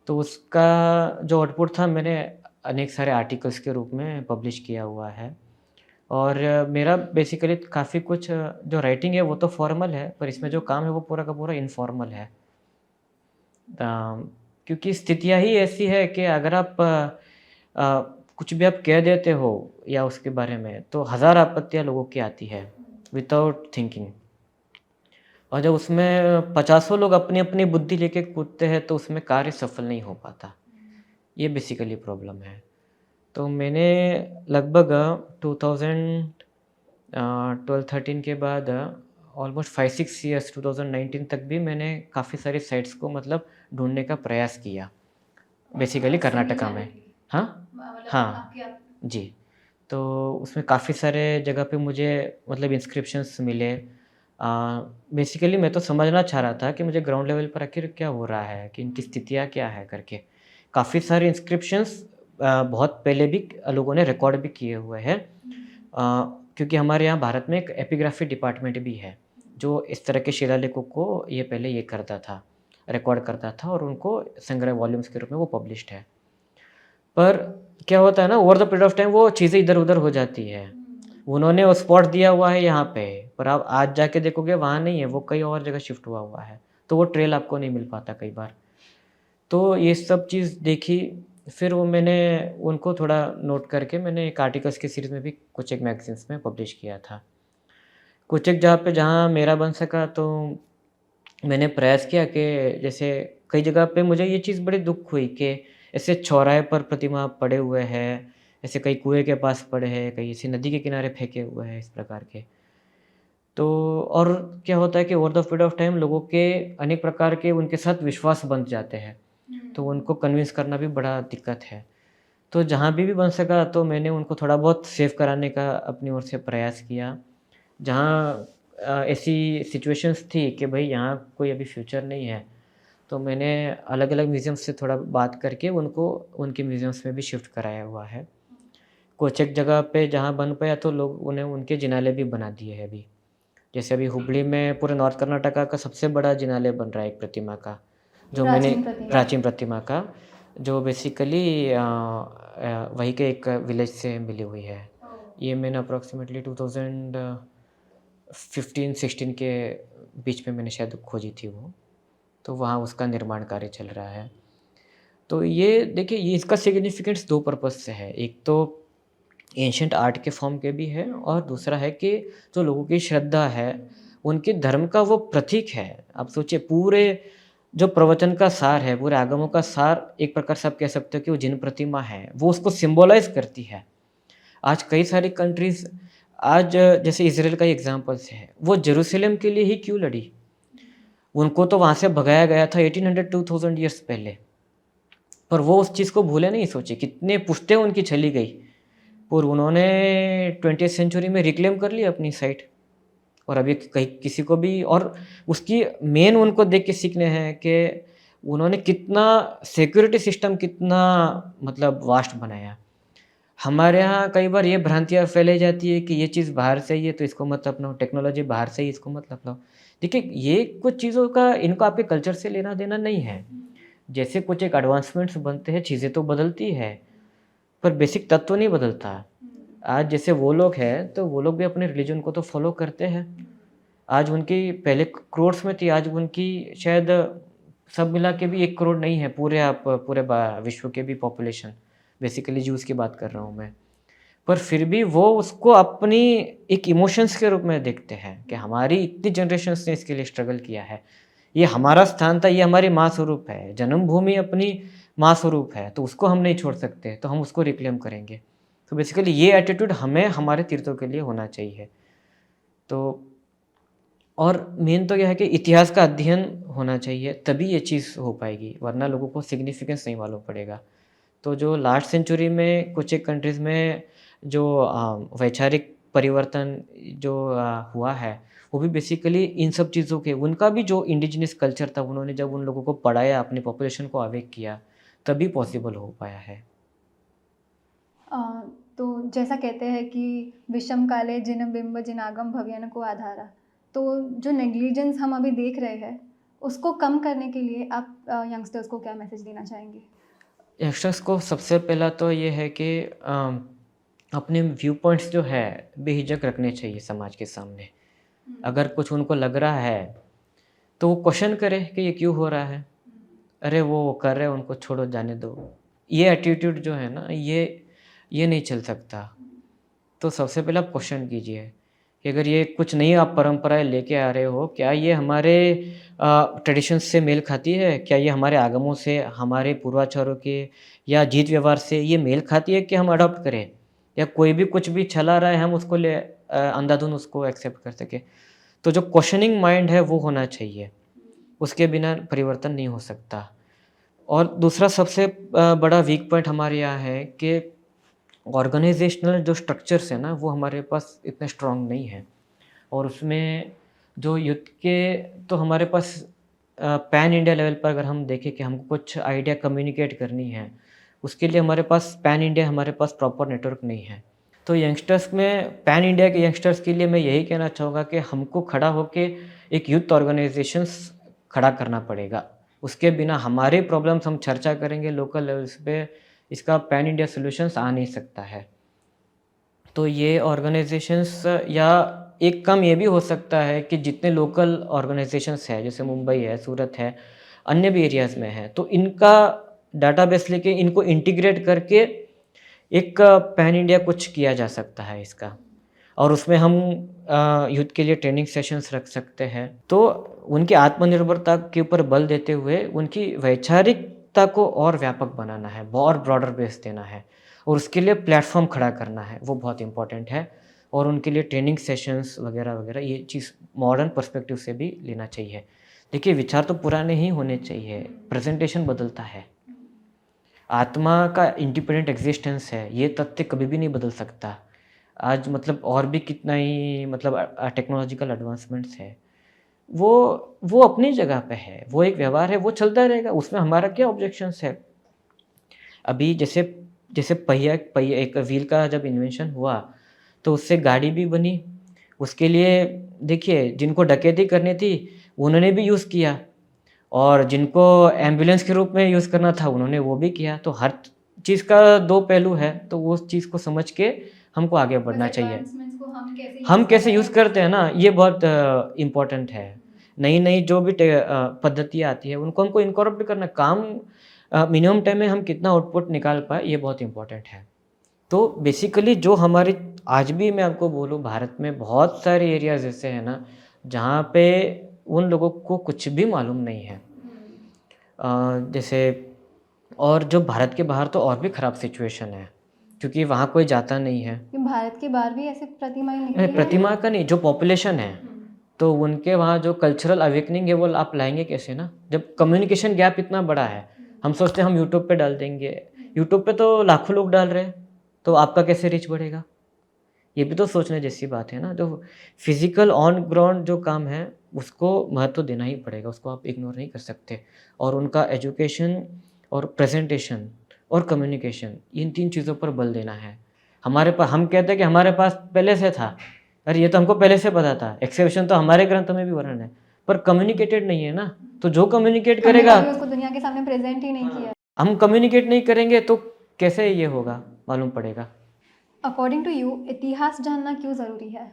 तो उसका जो आउटपुट था मैंने अनेक सारे आर्टिकल्स के रूप में पब्लिश किया हुआ है। और मेरा बेसिकली काफ़ी कुछ जो राइटिंग है वो तो फॉर्मल है, पर इसमें जो काम है वो पूरा का पूरा इनफॉर्मल है। क्योंकि स्थितियाँ ही ऐसी है कि अगर आप कुछ भी आप कह देते हो या उसके बारे में, तो हज़ार आपत्तियाँ लोगों की आती है विदाउट थिंकिंग। और जब उसमें पचासों लोग अपनी-अपनी बुद्धि लेके कूदते हैं तो उसमें कार्य सफल नहीं हो पाता। ये बेसिकली प्रॉब्लम है। तो मैंने लगभग 12-13 के बाद ऑलमोस्ट 5-6 ईयर्स 2019 तक भी मैंने काफ़ी सारी साइट्स को मतलब ढूँढने का प्रयास किया, बेसिकली कर्नाटका में। हाँ? हाँ, जी। तो उसमें काफ़ी सारे जगह पे मुझे मतलब इंस्क्रिप्शंस मिले। बेसिकली मैं तो समझना चाह रहा था कि मुझे ग्राउंड लेवल पर आखिर क्या हो रहा है, कि इनकी स्थितियाँ क्या है करके। काफ़ी सारे इंस्क्रिप्शंस बहुत पहले भी लोगों ने रिकॉर्ड भी किए हुए हैं। क्योंकि हमारे यहाँ भारत में एक एपिग्राफी डिपार्टमेंट भी है, जो इस तरह के शिलालेखों को ये पहले ये करता था, रिकॉर्ड करता था और उनको संग्रह वॉल्यूम्स के रूप में वो पब्लिश्ड है। पर क्या होता है ना, over the period of time वो चीज़ें इधर-उधर हो जाती है। उन्होंने वो स्पॉट दिया हुआ है यहाँ पे, पर आप आज जाके देखोगे वहाँ नहीं है, वो कहीं और जगह शिफ्ट हुआ हुआ है। तो वो ट्रेल आपको नहीं मिल पाता कई बार। तो ये सब चीज़ देखी, फिर वो मैंने उनको थोड़ा नोट करके मैंने एक आर्टिकल्स की सीरीज़ में भी कुछ एक मैगज़ीन्स में पब्लिश किया था। कुछ एक जहाँ मेरा बन सका तो मैंने प्रयास किया कि जैसे कई जगह पे मुझे ये चीज़ बड़ी दुःख हुई कि ऐसे चौराहे पर प्रतिमा पड़े हुए हैं, ऐसे कहीं कुएँ के पास पड़े हैं, कहीं ऐसी नदी के किनारे फेंके हुए हैं इस प्रकार के। तो और क्या होता है कि over the period of time लोगों के अनेक प्रकार के उनके साथ विश्वास बंध जाते हैं, तो उनको कन्विंस करना भी बड़ा दिक्कत है। तो जहाँ भी बन सका तो मैंने उनको थोड़ा बहुत सेव कराने का अपनी ओर से प्रयास किया। जहाँ ऐसी सिचुएशंस थी कि भई यहाँ कोई अभी फ्यूचर नहीं है, तो मैंने अलग-अलग म्यूज़ियम्स से थोड़ा बात करके उनको उनके म्यूज़ियम्स में भी शिफ्ट कराया हुआ है। कुछ एक जगह पे जहाँ बन पाया तो लोग उन्हें उनके जिनालय भी बना दिए हैं अभी। जैसे अभी हुबली में पूरे नॉर्थ कर्नाटका का सबसे बड़ा जिनालय बन रहा है एक प्रतिमा का, जो मैंने प्राचीन प्रतिमा। प्राचीन प्रतिमा का, जो बेसिकली वहीं के एक विलेज से मिली हुई है। ये मैंने अप्रॉक्सीमेटली 2015-16 के बीच में मैंने शायद खोजी थी वो। तो वहाँ उसका निर्माण कार्य चल रहा है। तो ये देखिए, ये इसका सिग्निफिकेंस 2 पर्पज़ से है। एक तो एंशिएंट आर्ट के फॉर्म के भी है, और दूसरा है कि जो लोगों की श्रद्धा है, उनके धर्म का वो प्रतीक है। आप सोचिए, पूरे जो प्रवचन का सार है, पूरे आगमों का सार, एक प्रकार से आप कह सकते हो कि वो जिन प्रतिमा है, वो उसको सिम्बोलाइज़ करती है। आज कई सारी कंट्रीज़, आज जैसे इज़राइल का एग्ज़ाम्पल से है, वो जेरूशलेम के लिए ही क्यों लड़ी? उनको तो वहाँ से भगाया गया था 1800-2000 ईयर्स पहले, पर वो उस चीज़ को भूले नहीं, सोचिए कितने पुश्तें उनकी चली गई, और उन्होंने 20th सेंचुरी में रिक्लेम कर लिया अपनी साइट। और अभी कहीं किसी को भी, और उसकी मेन उनको देख के सीखने हैं कि उन्होंने कितना सिक्योरिटी सिस्टम कितना मतलब वास्ट बनाया। हमारे यहाँ कई बार ये भ्रांतियाँ फैलाई जाती है कि ये चीज़ बाहर से ही है तो इसको मत अपनाओ, टेक्नोलॉजी बाहर से ही, इसको मत अपनाओ। देखिए, ये कुछ चीज़ों का इनको आपके कल्चर से लेना देना नहीं है। जैसे कुछ एक एडवांसमेंट्स बनते हैं, चीज़ें तो बदलती है, पर बेसिक तत्व नहीं बदलता। आज जैसे वो लोग हैं, तो वो लोग भी अपने रिलीजन को तो फॉलो करते हैं। आज उनकी पहले करोड़्स में थी, आज उनकी शायद सब मिला के भी 1 करोड़ नहीं है, पूरे आप पूरे विश्व के भी पॉपुलेशन, बेसिकली ज्यूज़ की बात कर रहा हूँ मैं। पर फिर भी वो उसको अपनी एक इमोशंस के रूप में देखते हैं कि हमारी इतनी जनरेशन्स ने इसके लिए स्ट्रगल किया है, ये हमारा स्थान था, ये हमारी माँ स्वरूप है, जन्मभूमि अपनी माँ स्वरूप है, तो उसको हम नहीं छोड़ सकते, तो हम उसको रिक्लेम करेंगे। तो बेसिकली ये एटीट्यूड हमें हमारे तीर्थों के लिए होना चाहिए। तो और मेन तो यह है कि इतिहास का अध्ययन होना चाहिए, तभी ये चीज़ हो पाएगी, वरना लोगों को सिग्निफिकेंस नहीं मालूम पड़ेगा। तो जो लास्ट सेंचुरी में कुछ एक कंट्रीज़ में जो वैचारिक परिवर्तन जो हुआ है, वो भी बेसिकली इन सब चीज़ों के, उनका भी जो इंडिजिनस कल्चर था, उन्होंने जब उन लोगों को पढ़ाया, अपनी पॉपुलेशन को अवेक किया, तभी पॉसिबल हो पाया है। अ, तो जैसा कहते हैं कि विषम काले जिन बिंब जिनागम भव्यन को आधारा, तो जो नेग्लिजेंस हम अभी देख रहे हैं, उसको कम करने के लिए आप यंगस्टर्स को क्या मैसेज देना चाहेंगे? यंगस्टर्स को सबसे पहला तो ये है कि अपने व्यू पॉइंट्स जो है बेझिझक रखने चाहिए समाज के सामने। अगर कुछ उनको लग रहा है, तो वो क्वेश्चन करें कि ये क्यों हो रहा है? अरे वो कर रहे हैं, उनको छोड़ो, जाने दो। ये एटीट्यूड जो है ना, ये नहीं चल सकता। तो सबसे पहले आप क्वेश्चन कीजिए कि अगर ये कुछ नई आप परंपराएँ लेके आ रहे हो, क्या ये हमारे ट्रेडिशंस से मेल खाती है? क्या ये हमारे आगमों से, हमारे पूर्वाचारों के या जीत व्यवहार से ये मेल खाती है कि हम अडॉप्ट करें? या कोई भी कुछ भी चला रहा है, हम उसको अंधाधुंध उसको एक्सेप्ट कर सकें? तो जो क्वेश्चनिंग माइंड है वो होना चाहिए, उसके बिना परिवर्तन नहीं हो सकता। और दूसरा सबसे बड़ा वीक पॉइंट हमारे यहाँ है कि ऑर्गेनाइजेशनल जो स्ट्रक्चर्स हैं ना, वो हमारे पास इतने स्ट्रॉन्ग नहीं हैं, और उसमें जो युद्ध के, तो हमारे पास पैन इंडिया लेवल पर अगर हम देखें कि हमको कुछ आइडिया कम्युनिकेट करनी है, उसके लिए हमारे पास पैन इंडिया, हमारे पास प्रॉपर नेटवर्क नहीं है। तो यंगस्टर्स में, पैन इंडिया के यंगस्टर्स के लिए मैं यही कहना चाहूँगा कि हमको खड़ा होके एक यूथ ऑर्गेनाइजेशंस खड़ा करना पड़ेगा। उसके बिना हमारे प्रॉब्लम्स हम चर्चा करेंगे लोकल लेवल्स पे, इसका पैन इंडिया सॉल्यूशंस आ नहीं सकता है। तो ये ऑर्गेनाइजेशंस, या एक काम ये भी हो सकता है कि जितने लोकल ऑर्गेनाइजेशंस हैं, जैसे मुंबई है, सूरत है, अन्य भी एरियाज़ में है, तो इनका डाटाबेस लेके इनको इंटीग्रेट करके एक पैन इंडिया कुछ किया जा सकता है इसका। और उसमें हम यूथ के लिए ट्रेनिंग सेशंस रख सकते हैं। तो उनकी आत्मनिर्भरता के ऊपर बल देते हुए उनकी वैचारिकता को और व्यापक बनाना है, और ब्रॉडर बेस देना है, और उसके लिए प्लेटफ़ॉर्म खड़ा करना है, वो बहुत इम्पोर्टेंट है। और उनके लिए ट्रेनिंग सेशंस वगैरह-वगैरह, ये चीज़ मॉडर्न पर्सपेक्टिव से भी लेना चाहिए। देखिए, विचार तो पुराने ही होने चाहिए, प्रेज़ेंटेशन बदलता है। आत्मा का इंडिपेंडेंट एग्जिस्टेंस है, ये तथ्य कभी भी नहीं बदल सकता। आज मतलब और भी कितना ही मतलब टेक्नोलॉजिकल एडवांसमेंट्स है, वो अपनी जगह पे है, वो एक व्यवहार है, वो चलता रहेगा, उसमें हमारा क्या ऑब्जेक्शंस है? अभी जैसे जैसे पहिया पहिया एक व्हील का जब इन्वेंशन हुआ, तो उससे गाड़ी भी बनी। उसके लिए देखिए, जिनको डकैती करनी थी, उन्होंने भी यूज़ किया। और जिनको एम्बुलेंस के रूप में यूज़ करना था उन्होंने वो भी किया। तो हर चीज़ का दो पहलू है, तो वो चीज़ को समझ के हमको आगे बस बढ़ना चाहिए। एडवांसमेंट्स को हम कैसे यूज़ यूज़ करते हैं ना, ये बहुत इम्पोर्टेंट है। नई-नई जो भी पद्धतियाँ आती हैं उनको हमको इनकॉर्पोरेट करना, काम मिनिमम टाइम में हम कितना आउटपुट निकाल पाएँ ये बहुत इम्पोर्टेंट है। तो बेसिकली जो हमारे आज भी मैं आपको बोलूँ भारत में बहुत सारे एरियाज़ ऐसे हैं ना, जहाँ पे उन लोगों को कुछ भी मालूम नहीं है। जैसे और जो भारत के बाहर तो और भी ख़राब सिचुएशन है, क्योंकि वहाँ कोई जाता नहीं है। कि भारत के बाहर भी ऐसी प्रतिमाएं नहीं, निकली प्रतिमा का नहीं, जो पॉपुलेशन है, तो उनके वहाँ जो कल्चरल अवेकनिंग है वो आप लाएँगे कैसे ना? जब कम्युनिकेशन गैप इतना बड़ा है। हम सोचते हैं हम यूट्यूब पे डाल देंगे, यूट्यूब पे तो लाखों लोग डाल रहे हैं, तो आपका कैसे रीच बढ़ेगा? ये भी तो सोचने जैसी बात है ना। जो फिज़िकल ऑन ग्राउंड जो काम है, उसको महत्व देना ही पड़ेगा, उसको आप इग्नोर नहीं कर सकते। और उनका एजुकेशन और प्रेज़ेंटेशन और कम्युनिकेशन, इन 3 चीज़ों पर बल देना है। हम कहते हैं कि हमारे पास पहले से था। अरे ये तो हमको पहले से पता था, एक्सेप्शन तो हमारे ग्रंथ में भी वर्णन है, पर कम्युनिकेटेड नहीं है ना। तो जो कम्युनिकेट हमने करेगा, कभी उसको दुनिया के सामने प्रेजेंट ही नहीं किया। हम कम्युनिकेट नहीं करेंगे तो कैसे ये होगा, मालूम पड़ेगा। अकॉर्डिंग टू यू इतिहास जानना क्यों ज़रूरी है?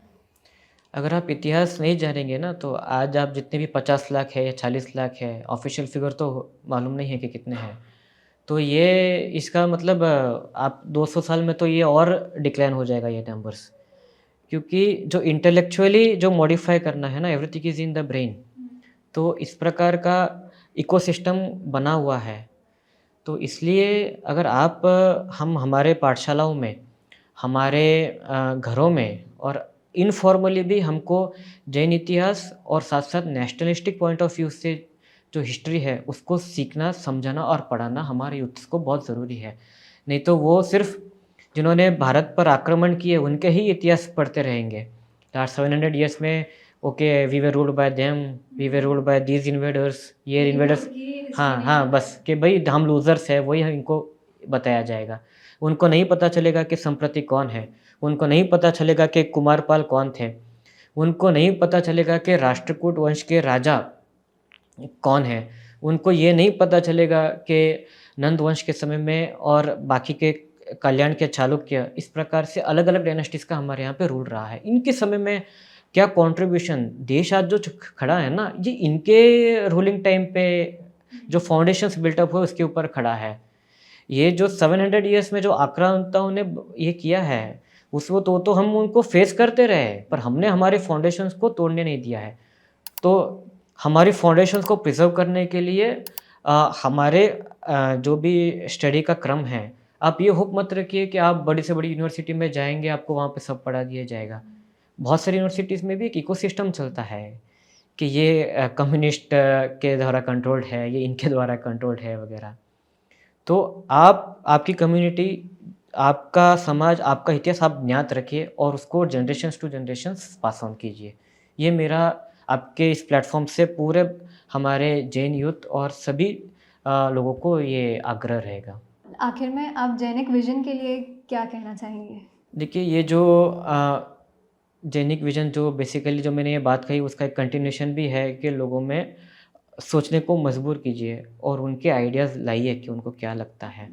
अगर आप इतिहास नहीं जानेंगे ना, तो आज आप जितने भी 50 लाख है या 40 लाख है, ऑफ़िशियल फ़िगर तो मालूम नहीं है कि कितने हैं। तो ये इसका मतलब आप 200 साल में तो ये और डिक्लाइन हो जाएगा ये नंबर्स। क्योंकि जो इंटेलेक्चुअली जो मॉडिफ़ाई करना है ना, everything is in the brain. तो इस प्रकार का इकोसिस्टम बना हुआ है। तो इसलिए अगर हम हमारे पाठशालाओं में, हमारे घरों में और इनफॉर्मली भी हमको जैन इतिहास और साथ-साथ नेशनलिस्टिक पॉइंट ऑफ व्यू से जो हिस्ट्री है, उसको सीखना, समझाना और पढ़ाना हमारे यूथ्स को बहुत ज़रूरी है। नहीं तो वो सिर्फ़ जिन्होंने भारत पर आक्रमण किए, उनके ही इतिहास पढ़ते रहेंगे। लास्ट 700 ईयर्स में okay, we were ruled by them, we were ruled by these invaders, ये इन्वेडर्स। हाँ, हाँ, बस कि भई हम लूज़र्स हैं, वही इनको बताया जाएगा। उनको नहीं पता चलेगा कि संप्रति कौन है, उनको नहीं पता चलेगा कि कुमारपाल कौन थे, उनको नहीं पता चलेगा कि राष्ट्रकूट वंश के राजा कौन है, उनको ये नहीं पता चलेगा कि नंद वंश के समय में और बाकी के कल्याण के चालुक्य, इस प्रकार से अलग-अलग डायनेस्टीज़ का हमारे यहाँ पे रूल रहा है। इनके समय में क्या कंट्रीब्यूशन, देश आज जो खड़ा है ना, ये इनके रूलिंग टाइम पे जो फाउंडेशंस बिल्ट अप हुए उसके ऊपर खड़ा है। ये जो 700 ईयर्स में जो आक्रांताओं ने ये किया है, उस वो तो हम उनको फेस करते रहे, पर हमने हमारे फाउंडेशंस को तोड़ने नहीं दिया है। तो हमारी फाउंडेशंस को प्रिज़र्व करने के लिए हमारे जो भी स्टडी का क्रम है, आप ये होप मत रखिए कि आप बड़ी से बड़ी यूनिवर्सिटी में जाएँगे, आपको वहाँ पे सब पढ़ा दिया जाएगा। बहुत सारी यूनिवर्सिटीज़ में भी एक इकोसिस्टम चलता है कि ये कम्युनिस्ट के द्वारा कंट्रोल्ड है, ये इनके द्वारा कंट्रोल्ड है वगैरह। तो आपकी कम्युनिटी, आपका समाज, आपका इतिहास आप ज्ञात रखिए और उसको generations to generations pass on कीजिए। ये मेरा आपके इस प्लेटफ़ॉर्म से पूरे हमारे जैन यूथ और सभी लोगों को ये आग्रह रहेगा। आखिर में आप जैनिक विजन के लिए क्या कहना चाहेंगे? देखिए, ये जो जैनिक विज़न जो बेसिकली जो मैंने ये बात कही, उसका एक कंटिन्यूएशन भी है कि लोगों में सोचने को मजबूर कीजिए और उनके आइडियाज़ लाइए कि उनको क्या लगता है।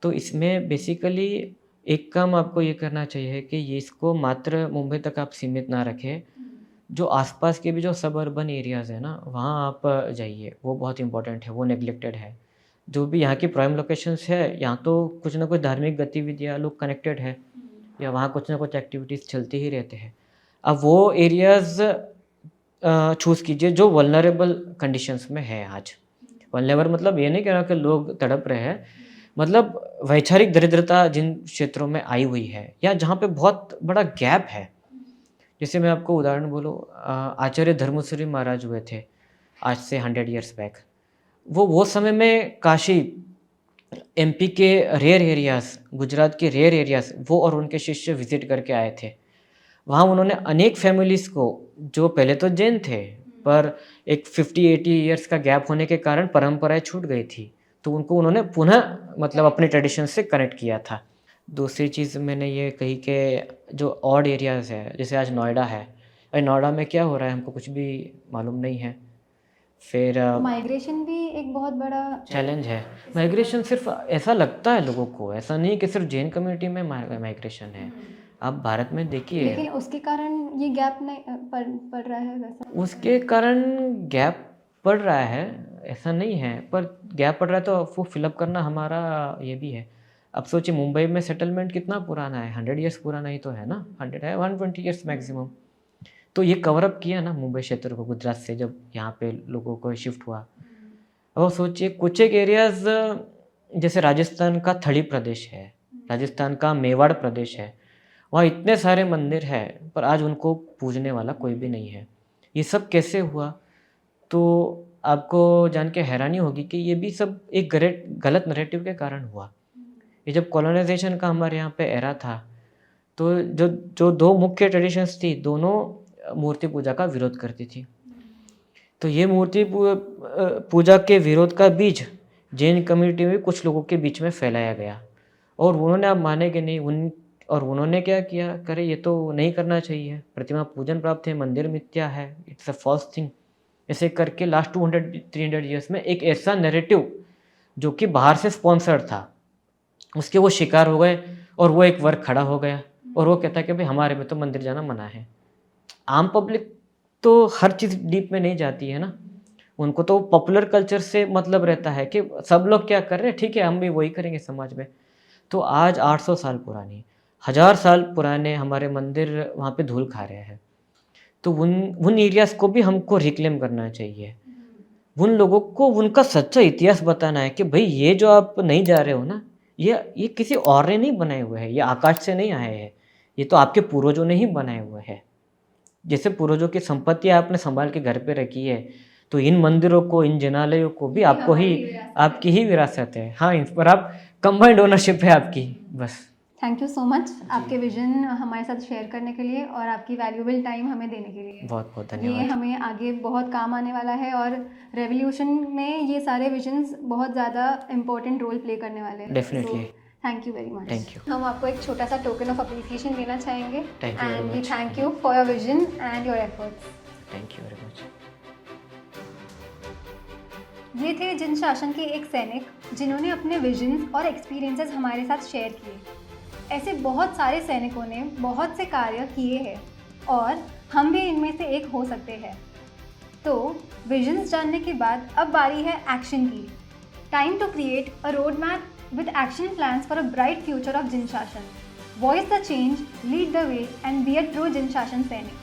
तो इसमें बेसिकली एक काम आपको ये करना चाहिए कि ये इसको मात्र मुंबई तक आप सीमित ना रखें। जो आसपास के भी जो सब अर्बन एरियाज़ हैं ना, वहाँ आप जाइए, वो बहुत इम्पोर्टेंट है, वो नेग्लेक्टेड है। जो भी यहाँ की प्राइम लोकेशंस है, यहाँ तो कुछ ना कुछ धार्मिक गतिविधियाँ, लोग कनेक्टेड है या वहाँ कुछ ना कुछ एक्टिविटीज़ चलते ही रहते हैं। अब वो एरियाज़ चूज़ कीजिए जो वल्नरेबल कंडीशंस में है आज। वल्नरेबल मतलब ये नहीं कह रहा कि लोग तड़प रहे हैं, मतलब वैचारिक दरिद्रता जिन क्षेत्रों में आई हुई है या जहाँ पे बहुत बड़ा गैप है। जैसे मैं आपको उदाहरण बोलूँ, आचार्य धर्मसूरी महाराज हुए थे आज से 100 ईयर्स बैक। वो समय में काशी, एमपी के रेयर एरियाज़, गुजरात के रेयर एरियाज़ वो और उनके शिष्य विज़िट करके आए थे। वहाँ उन्होंने अनेक फैमिलीज़ को, जो पहले तो जैन थे, पर एक 50-80 ईयर्स का गैप होने के कारण परंपराएँ छूट गई थी, तो उनको उन्होंने पुनः मतलब अपने ट्रेडिशन से कनेक्ट किया था। दूसरी चीज़ मैंने ये कही कि जो ऑड एरियाज़ है, जैसे आज नोएडा है, नोएडा में क्या हो रहा है हमको कुछ भी मालूम नहीं है। फिर माइग्रेशन भी एक बहुत बड़ा चैलेंज है। माइग्रेशन सिर्फ ऐसा लगता है लोगों को, ऐसा नहीं कि सिर्फ जैन कम्युनिटी में माइग्रेशन है। आप भारत में देखिए, लेकिन उसके कारण ये गैप नहीं पड़ रहा है वैसा। उसके कारण गैप पड़ रहा है, ऐसा नहीं है, पर गैप पड़ रहा है तो वो फिलअप करना हमारा ये भी है। अब सोचिए मुंबई में सेटलमेंट कितना पुराना है, 100 ईयर्स पुराना ही तो है ना, 100 है, 120 ईयर्स मैक्सिमम। तो ये कवर अप किया ना मुंबई क्षेत्र को गुजरात से, जब यहाँ पे लोगों को शिफ्ट हुआ। अब सोचिए कुछ एक एरियाज जैसे राजस्थान का थड़ी प्रदेश है, राजस्थान का मेवाड़ प्रदेश है, वहाँ इतने सारे मंदिर हैं पर आज उनको पूजने वाला कोई भी नहीं है। ये सब कैसे हुआ? तो आपको जान के हैरानी होगी कि ये भी सब एक गलत नैरेटिव के कारण हुआ। ये जब कॉलोनाइजेशन का हमारे यहाँ पे एरा था, तो जो दो मुख्य ट्रेडिशंस थी, दोनों मूर्ति पूजा का विरोध करती थी। तो ये मूर्ति पूजा के विरोध का बीज जैन कम्युनिटी में कुछ लोगों के बीच में फैलाया गया, और उन्होंने, आप मानेंगे नहीं, और उन्होंने क्या किया, करे ये तो नहीं करना चाहिए, प्रतिमा पूजन प्राप्त है, मंदिर मिथ्या है, इट्स अ फॉल्स थिंग। ऐसे करके लास्ट 200-300 ईयर्स में एक ऐसा नैरेटिव जो कि बाहर से स्पॉन्सर्ड था, उसके वो शिकार हो गए, और वो एक वर्ग खड़ा हो गया और वो कहता है कि भाई हमारे में तो मंदिर जाना मना है। आम पब्लिक तो हर चीज़ डीप में नहीं जाती है ना, उनको तो पॉपुलर कल्चर से मतलब रहता है कि सब लोग क्या कर रहे हैं, ठीक है हम भी वही करेंगे समाज में। तो आज 800 साल पुरानी, 1000 साल पुराने हमारे मंदिर वहाँ पे धूल खा रहे हैं। तो उन एरियाज़ को भी हमको रिक्लेम करना चाहिए, उन लोगों को उनका सच्चा इतिहास बताना है कि भाई ये जो आप नहीं जा रहे हो ना, ये किसी और ने नहीं बनाए हुए हैं, ये आकाश से नहीं आए हैं, ये तो आपके पूर्वजों ने ही बनाए हुए हैं। जैसे पूर्वजों की संपत्ति आपने संभाल के घर पे रखी है, तो इन मंदिरों को, इन जिनालयों को भी आपको ही, आपकी ही विरासत है। हाँ, इन पर आप कंबाइंड ओनरशिप है आपकी, बस। थैंक यू सो मच आपके विजन हमारे साथ शेयर करने के लिए और आपकी वैल्यूएबल टाइम हमें देने के लिए। बहुत बहुत ये धन्यवाद। हमें आगे बहुत काम आने वाला है, और रेवोल्यूशन में ये सारे विजन्स बहुत ज़्यादा इम्पोर्टेंट रोल प्ले करने वाले हैं। Definitely. Thank you very much. Thank you. हम आपको एक छोटा सा टोकन ऑफ अप्रिसिएशन देना चाहेंगे, Thank you very and we much. Thank you for your vision and your efforts. Thank you very much. ये थे जिन शासन के एक सैनिक जिन्होंने अपने विजन्स और एक्सपीरियंसेस हमारे साथ शेयर किए। ऐसे बहुत सारे सैनिकों ने बहुत से कार्य किए हैं, और हम भी इनमें से एक हो सकते हैं। तो विजन्स जानने के बाद अब बारी है एक्शन की। Time to create a road map with action plans for a bright future of Jin Shasan. Voice the change, lead the way and be a true Jin Shasan सैनिक।